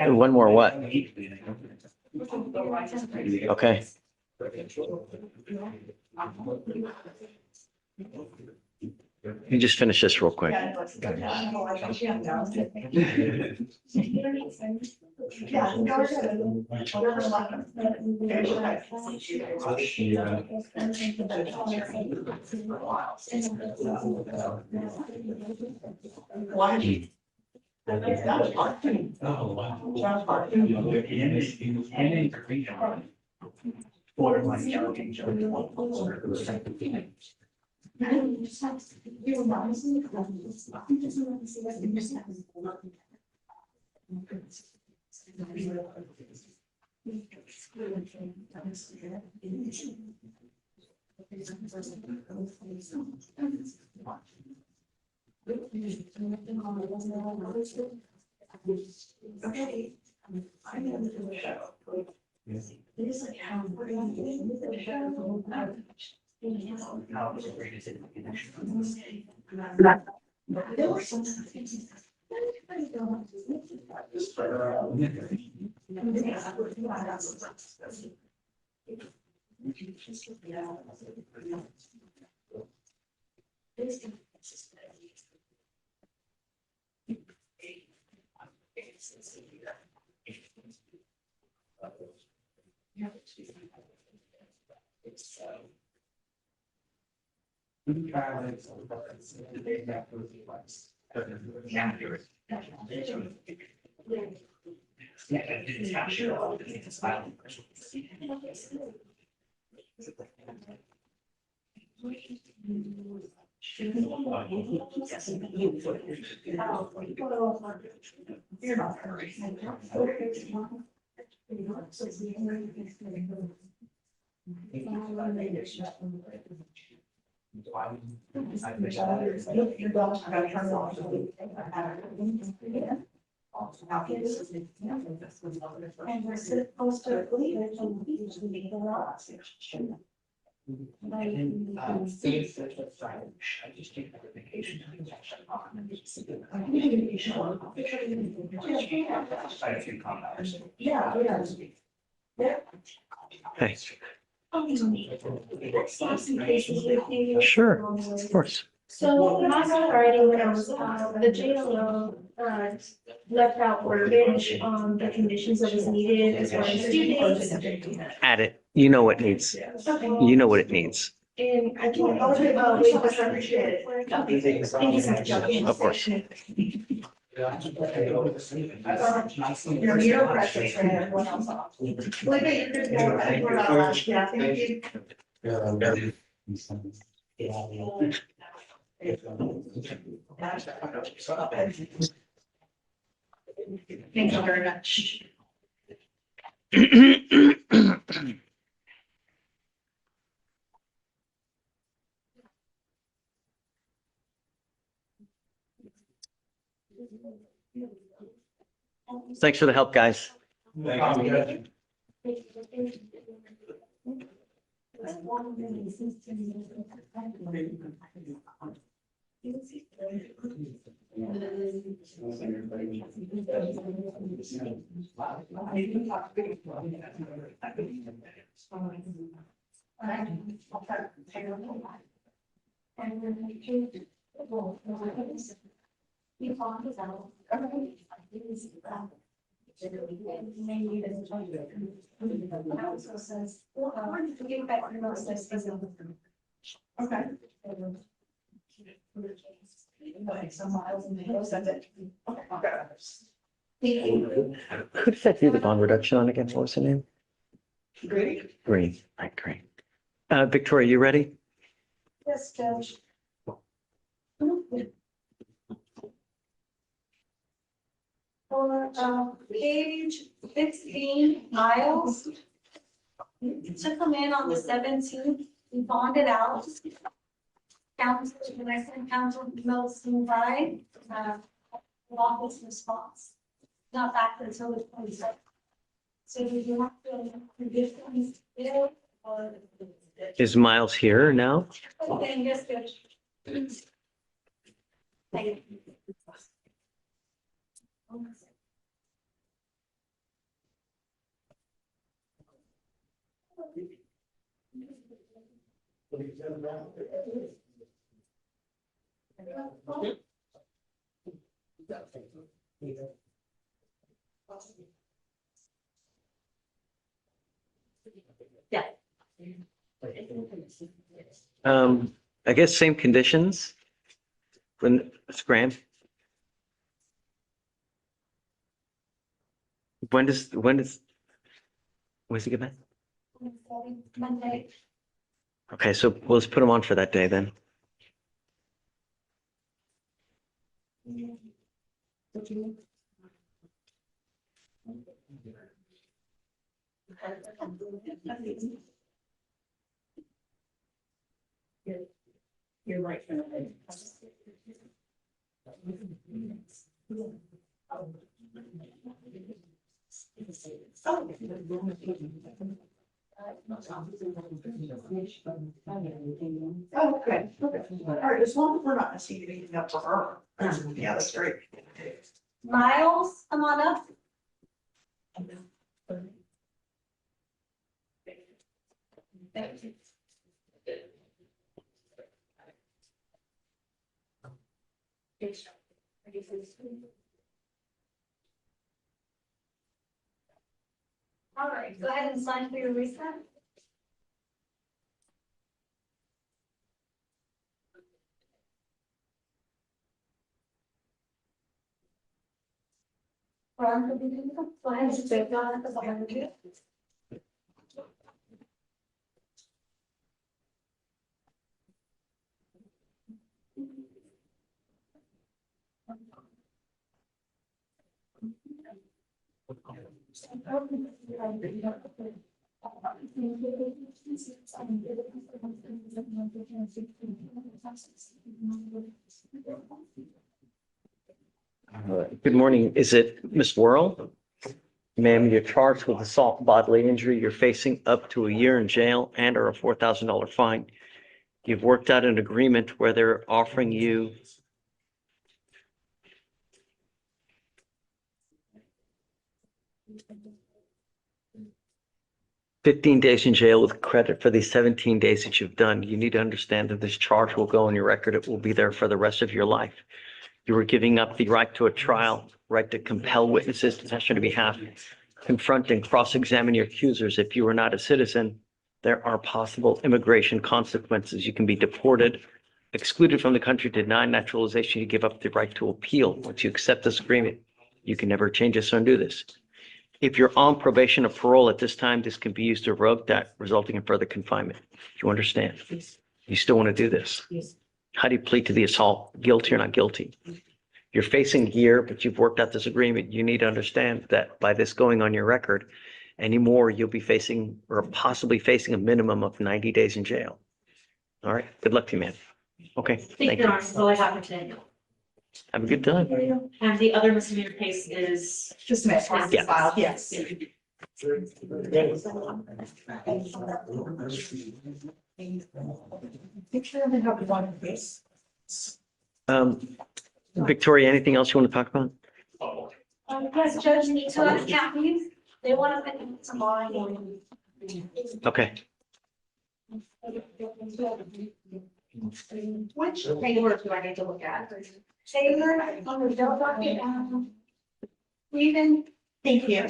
One more what? Okay. You just finish this real quick. Okay. And we're supposed to leave it and usually the last. Yeah. Hey, Sure, of course. So when I was writing those, the JLO, left out verbiage on the conditions that was needed as far as due dates. Add it. You know what needs. You know what it needs. And I can, wait for secretary. Thank you so much. Of course. Your meter pressure for everyone else off. Look at your good board. We're not last. Yeah, thank you. Thank you very much. Thanks for the help, guys. Okay. Some miles and they send it. Who did that do the bond reduction on again? What was her name? Great. Green. Right, great. Victoria, you ready? Yes, Judge. For page 15, Miles. Took them in on the 17th, we bonded out. Council, when I sent council emails by, office response. Not back until the 22nd. So do you want to conditions there or? Is Miles here now? Okay, yes, Judge. Thank you. Yeah. I guess same conditions. When it's Graham. When's he get back? Monday. Okay, so we'll just put him on for that day then. You're right. Oh, okay. All right, as long as we're not messing anything up for her. Yeah, that's great. Miles, come on up. Thank you. All right, go ahead and sign for your reset. Go ahead and say, no, that's all I'm gonna do. Good morning. Is it Ms. Worrell? Ma'am, you're charged with assault and bodily injury. You're facing up to a year in jail and or a $4,000 fine. You've worked out an agreement where they're offering you 15 days in jail with credit for the 17 days that you've done. You need to understand that this charge will go on your record. It will be there for the rest of your life. You were giving up the right to a trial, right to compel witnesses to testify on your behalf, confront and cross-examine your accusers. If you are not a citizen, there are possible immigration consequences. You can be deported, excluded from the country, denied naturalization. You give up the right to appeal. Once you accept this agreement, you can never change this or undo this. If you're on probation or parole at this time, this can be used to revoke that, resulting in further confinement. Do you understand? You still want to do this? Yes. How do you plead to the assault? Guilty or not guilty? You're facing a year, but you've worked out this agreement. You need to understand that by this going on your record anymore, you'll be facing or possibly facing a minimum of 90 days in jail. All right. Good luck to you, man. Okay. Thank you. That's all I have for today. Have a good time. And the other misdemeanor case is Dismissed, Yeah. filed, yes. Picture of how we want this. Victoria, anything else you want to talk about? Yes, Judge, need to ask counties, they want to put tomorrow morning. Okay. Which paper do I need to look at? Taylor, on the bill docket, Stephen. Thank you.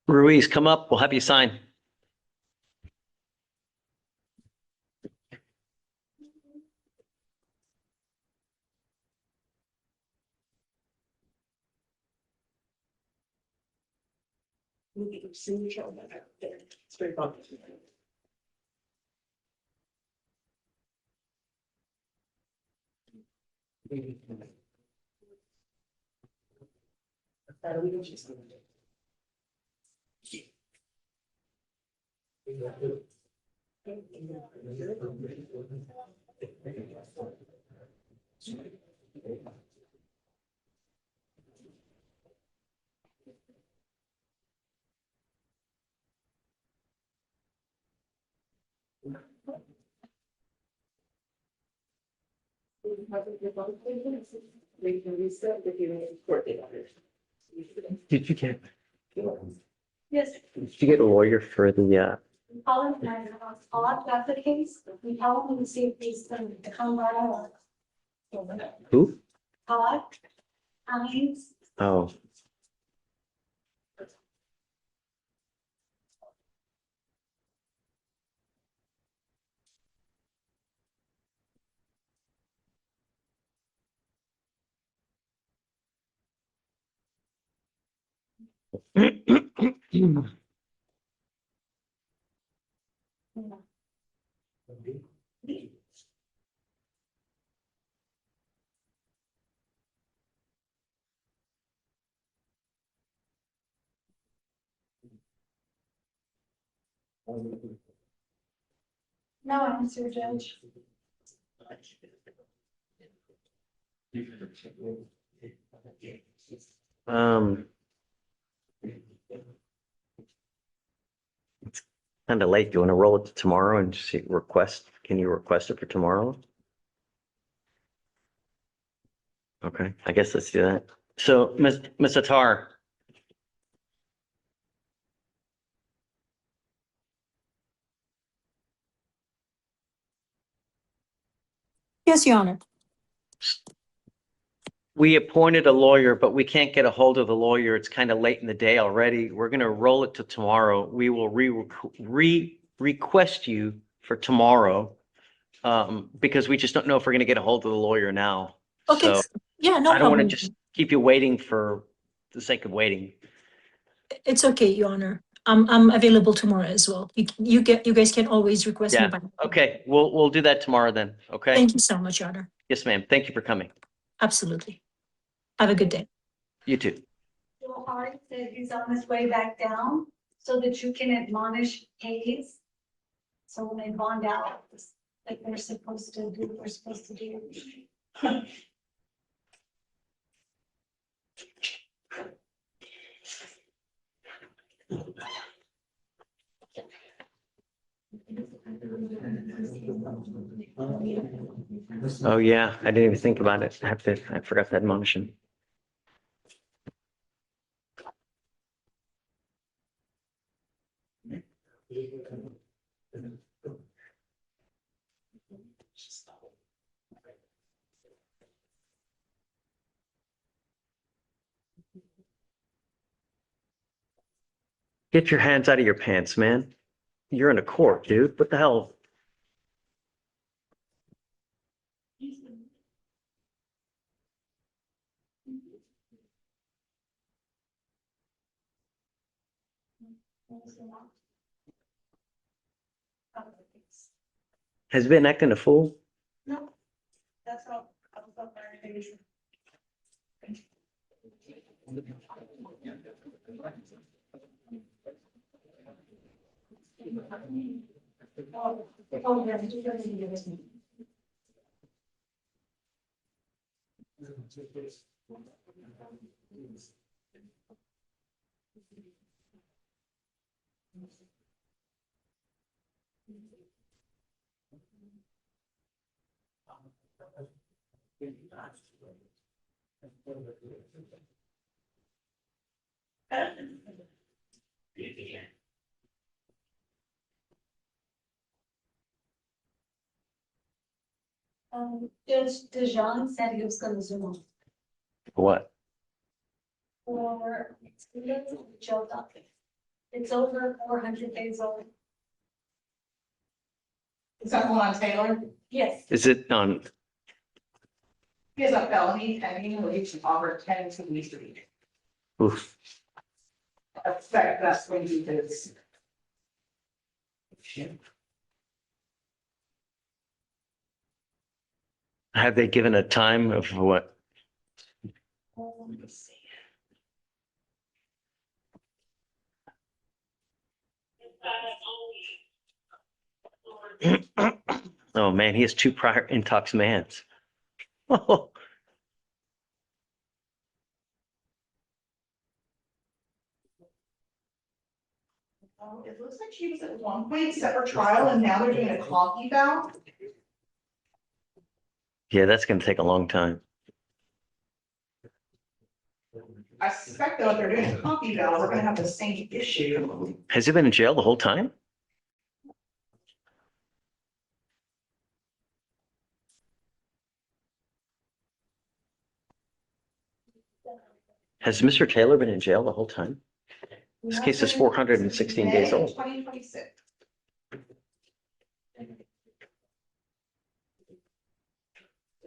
Ruiz, come up. We'll have you sign. Did you get? Yes. Did you get a lawyer for the? I'll got the case, we tell him to see if he's going to come right on. Who? Todd, Hines, Oh. no answer, Judge. It's kind of late. Do you want to roll it to tomorrow and see request? Can you request it for tomorrow? Okay, I guess let's do that. So, Ms. Attar, Yes, Your Honor. we appointed a lawyer, but we can't get a hold of the lawyer. It's kind of late in the day already. We're going to roll it to tomorrow. We will request you for tomorrow because we just don't know if we're going to get a hold of the lawyer now. Okay, So yeah, no I don't want to problem. just keep you waiting for the sake of waiting. It's okay, Your Honor. I'm available tomorrow as well. You guys can always request me Yeah. back. Okay, we'll do that tomorrow then. Okay. Thank you so much, Your Honor. Yes, ma'am. Thank you for coming. Absolutely. Have a good day. You too. Joe Hart said he's on his way back down so that you can admonish Hayes. So when they bond out, like they're supposed to do, what we're supposed to do. Oh, yeah, I didn't even think about it. I forgot that motion. Get your hands out of your pants, man. You're in a court, dude. What the hell? Has been acting a fool? No, that's all. I was up there. Judge DeJean said he was gonna zoom on What? for Joe Docket. It's over 400 days old. Is that one on Taylor? Yes. Is it on? He has a felony pending, which is over 10 to least a week. Oof. I expect that's when he is. Have they given a time of what? Let me see. Oh, man, he has 2 prior intox mans. It looks like she was at one point set for trial and now they're doing a coffee bout. Yeah, that's going to take a long time. I suspect though, if they're doing a coffee bout, we're gonna have the same issue. Has he been in jail the whole time? Has Mr. Taylor been in jail the whole time? This case is 416 days old. 2026.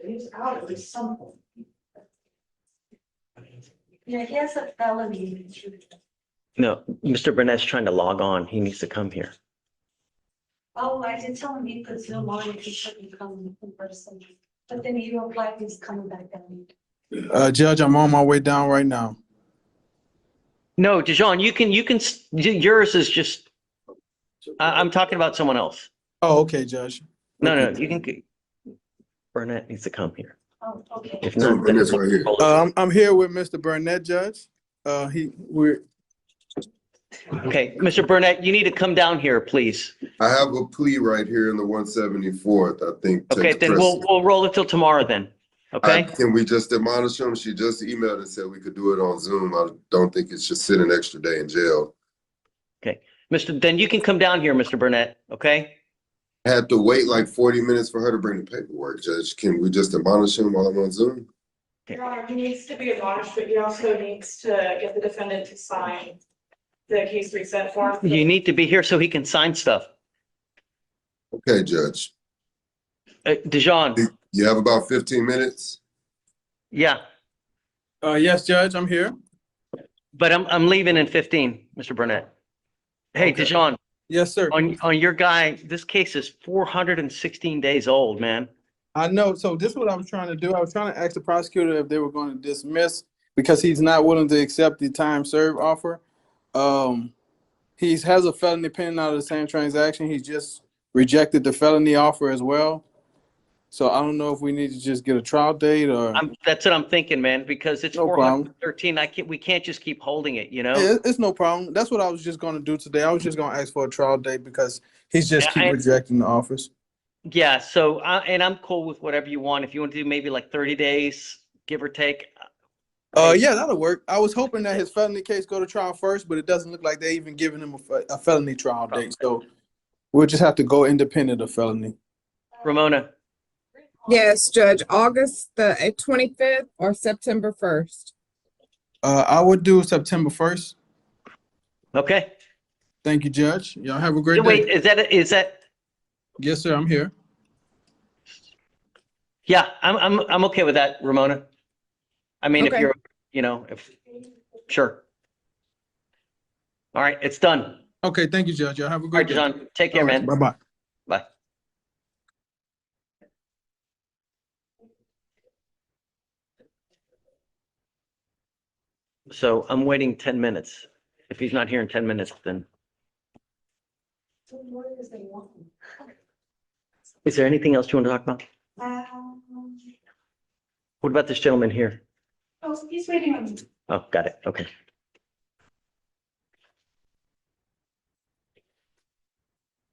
He was out at least some point. Yeah, he has a felony. No, Mr. Burnett's trying to log on. He needs to come here. Oh, I did tell him he could zoom on if he couldn't come in person, but then he replied he's coming back down. Judge, I'm on my way down right now. No, Dijon, you can, yours is just, I'm talking about someone else. Oh, okay, Judge. No, you can, Burnett needs to come here. Oh, okay. If not, then Burnett's right here. I'm here with Mr. Burnett, Judge. We're okay, Mr. Burnett, you need to come down here, please. I have a plea right here in the 174th, I think. Okay, then we'll roll it till tomorrow then. Okay? Can we just admonish him? She just emailed and said we could do it on Zoom. I don't think it should sit an extra day in jail. Okay. Then you can come down here, Mr. Burnett, okay? Had to wait like 40 minutes for her to bring the paperwork, Judge. Can we just admonish him while I'm on Zoom? Your Honor, he needs to be admonished, but he also needs to get the defendant to sign the case reset form. You need to be here so he can sign stuff. Okay, Judge. Dijon, You have about 15 minutes? yeah, Yes, Judge, I'm here. but I'm leaving in 15, Mr. Burnett. Hey, Okay. Dijon, Yes, sir. on your guy, this case is 416 days old, man. I know. So this is what I was trying to do. I was trying to ask the prosecutor if they were going to dismiss because he's not willing to accept the time served offer. He has a felony pending out of the same transaction. He just rejected the felony offer as well. So I don't know if we need to just get a trial date or. That's what I'm thinking, man, because it's No problem. 413. We can't just keep holding it, you know? Yeah, it's no problem. That's what I was just going to do today. I was just going to ask for a trial date because he's just keep rejecting the offers. Yeah, so, and I'm cool with whatever you want. If you want to do maybe like 30 days, give or take. Yeah, that'll work. I was hoping that his felony case go to trial first, but it doesn't look like they even giving him a felony trial date. So we'll just have to go independent of felony. Ramona. Yes, Judge, August the 25th or September 1st. I would do September 1st. Okay. Thank you, Judge. Y'all have a great day. Wait, is that? Yes, sir. I'm here. Yeah, I'm okay with that, Ramona. I mean, Okay. if you're, sure. All right, it's done. Okay, thank you, Judge. Y'all have a All right, great day. John, take care, man. Bye-bye. Bye. So I'm waiting 10 minutes. If he's not here in 10 minutes, then is there anything else you want to talk about? What about this gentleman here? Oh, he's waiting on me. Oh, got it. Okay.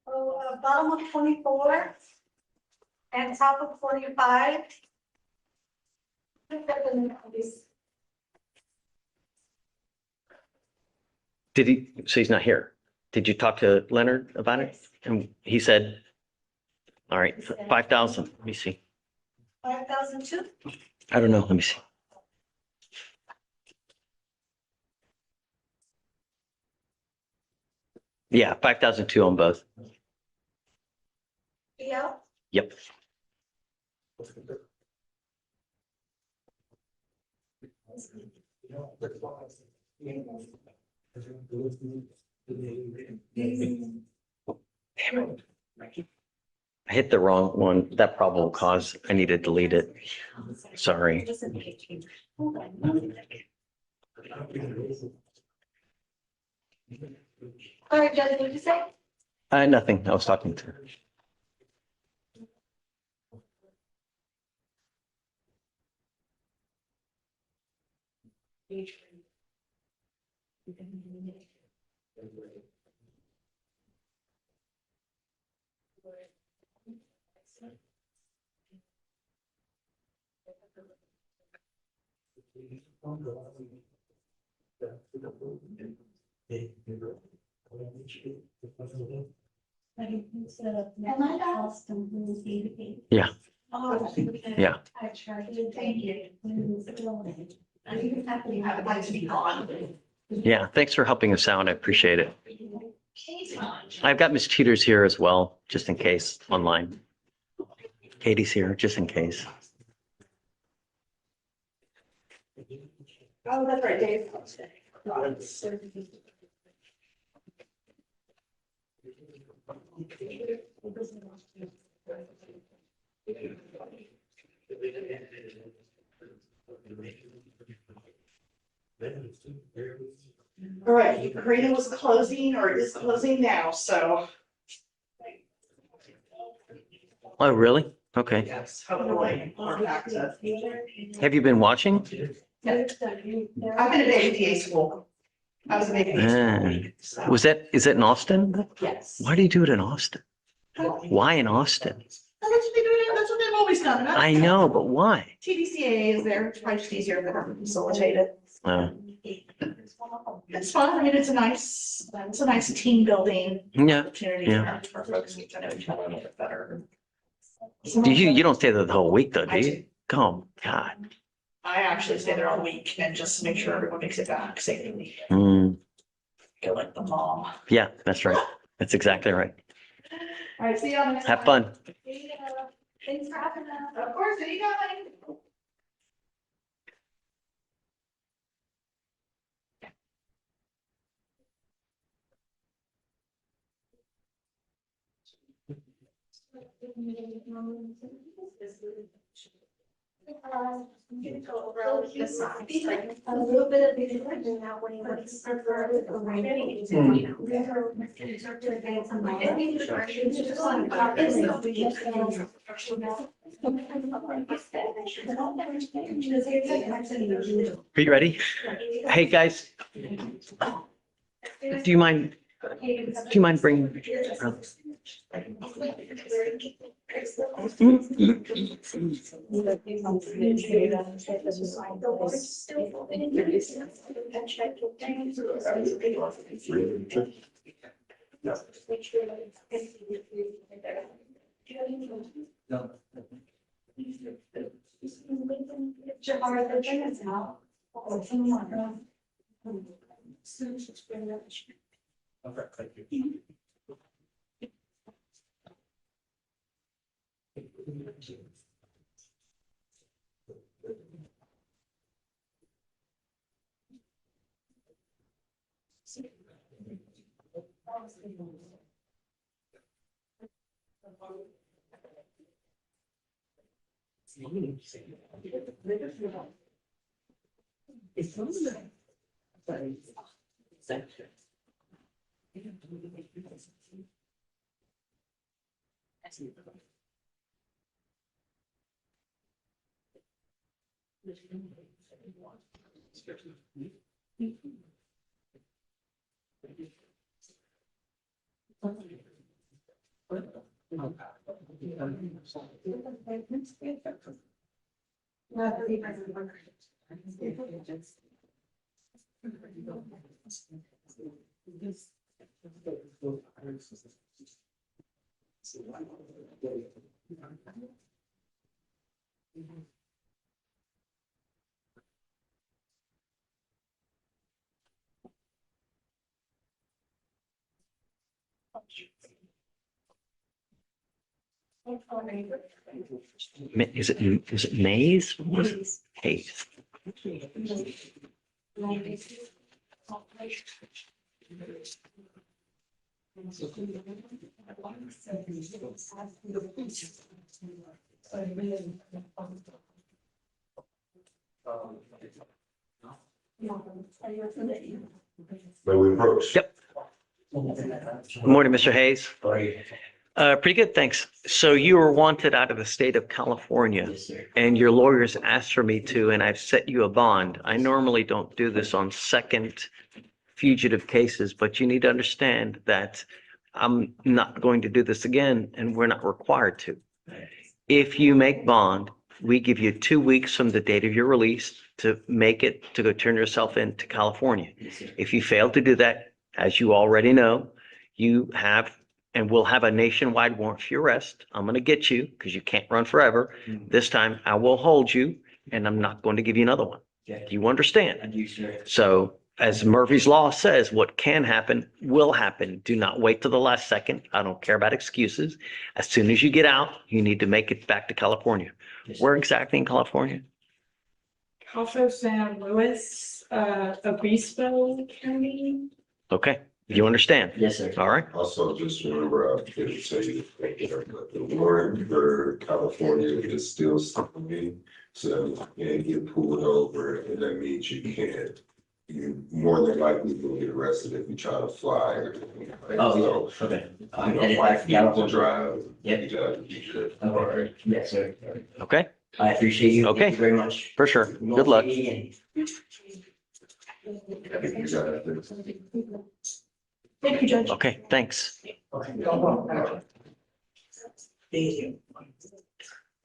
Oh, bottom of 24 and top of 45. So he's not here. Did you talk to Leonard about it? And he said, all right, 5,000. Let me see. 5,002. I don't know. Let me see. Yeah, 5,002 on both. Yeah. Yep. I hit the wrong one. That probable cause. I need to delete it. Sorry. All right, Judge, what did you say? Nothing. I was talking to her. Am I asked them who is the Yeah. Oh, okay. Yeah. I tried to thank you. I'd like to be gone. Yeah. Thanks for helping us out. I appreciate it. I've got Miss Cheaters here as well, just in case online. Katie's here, just in case. Oh, that's right, Dave. All right, Karina was closing or is closing now, so. Oh, really? Okay. Yes, hopefully. We're back to- Have you been watching? I've been at ABA school. I was an ABA school. Ah. Is that in Austin? Yes. Why do you do it in Austin? Why in Austin? That's what they do. That's what they've always done it. I know, but why? TDCA is there, it's probably just easier for them to facilitate it. Uh, It's fun, I mean, it's a nice team building yeah, opportunity yeah. for folks to get to know each other a little bit better. You don't stay there the whole week though, do I you? do. Come, God. I actually stay there all week and just make sure everyone makes it back safely. Mm, Go like the mom. All yeah, that's right. That's exactly right. right, see y'all next time. Have fun. Thanks for having us. Of course, there you go. A little bit of it, and now when you want to start the writing. Are you ready? Hey, guys. Do you mind bringing? Is it Maze? Hayes. May we approach? Yep. Good morning, Mr. Hayes. Pretty good, thanks. So you were wanted out of the state of California and your lawyers asked for me to, and I've set you a bond. I normally don't do this on second fugitive cases, but you need to understand that I'm not going to do this again and we're not required to. If you make bond, we give you 2 weeks from the date of your release to make it, to go turn yourself in to California. If you fail to do that, as you already know, you have and we'll have a nationwide warrant for your arrest. I'm going to get you because you can't run forever. This time I will hold you and I'm not going to give you another one. Do you understand? So as Murphy's Law says, what can happen will happen. Do not wait till the last second. I don't care about excuses. As soon as you get out, you need to make it back to California. Where exactly in California? Also San Luis, Obispo County. Okay, you understand? Yes, sir. All right. Also, just remember, I didn't tell you, the warrant for California is still standing. So you can't get pulled over and that means you can't. You more than likely will get arrested if you try to fly or anything. Oh, yeah, okay. I'm headed back to You have to California. drive. Yep. You have to be good. All right. Yes, sir. Okay, I appreciate you. Okay. Thank you very much. for sure. Good luck. I think you got this. Thank you, Judge. Okay, thanks.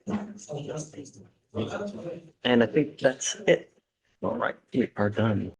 And I think that's it. All right, we are done.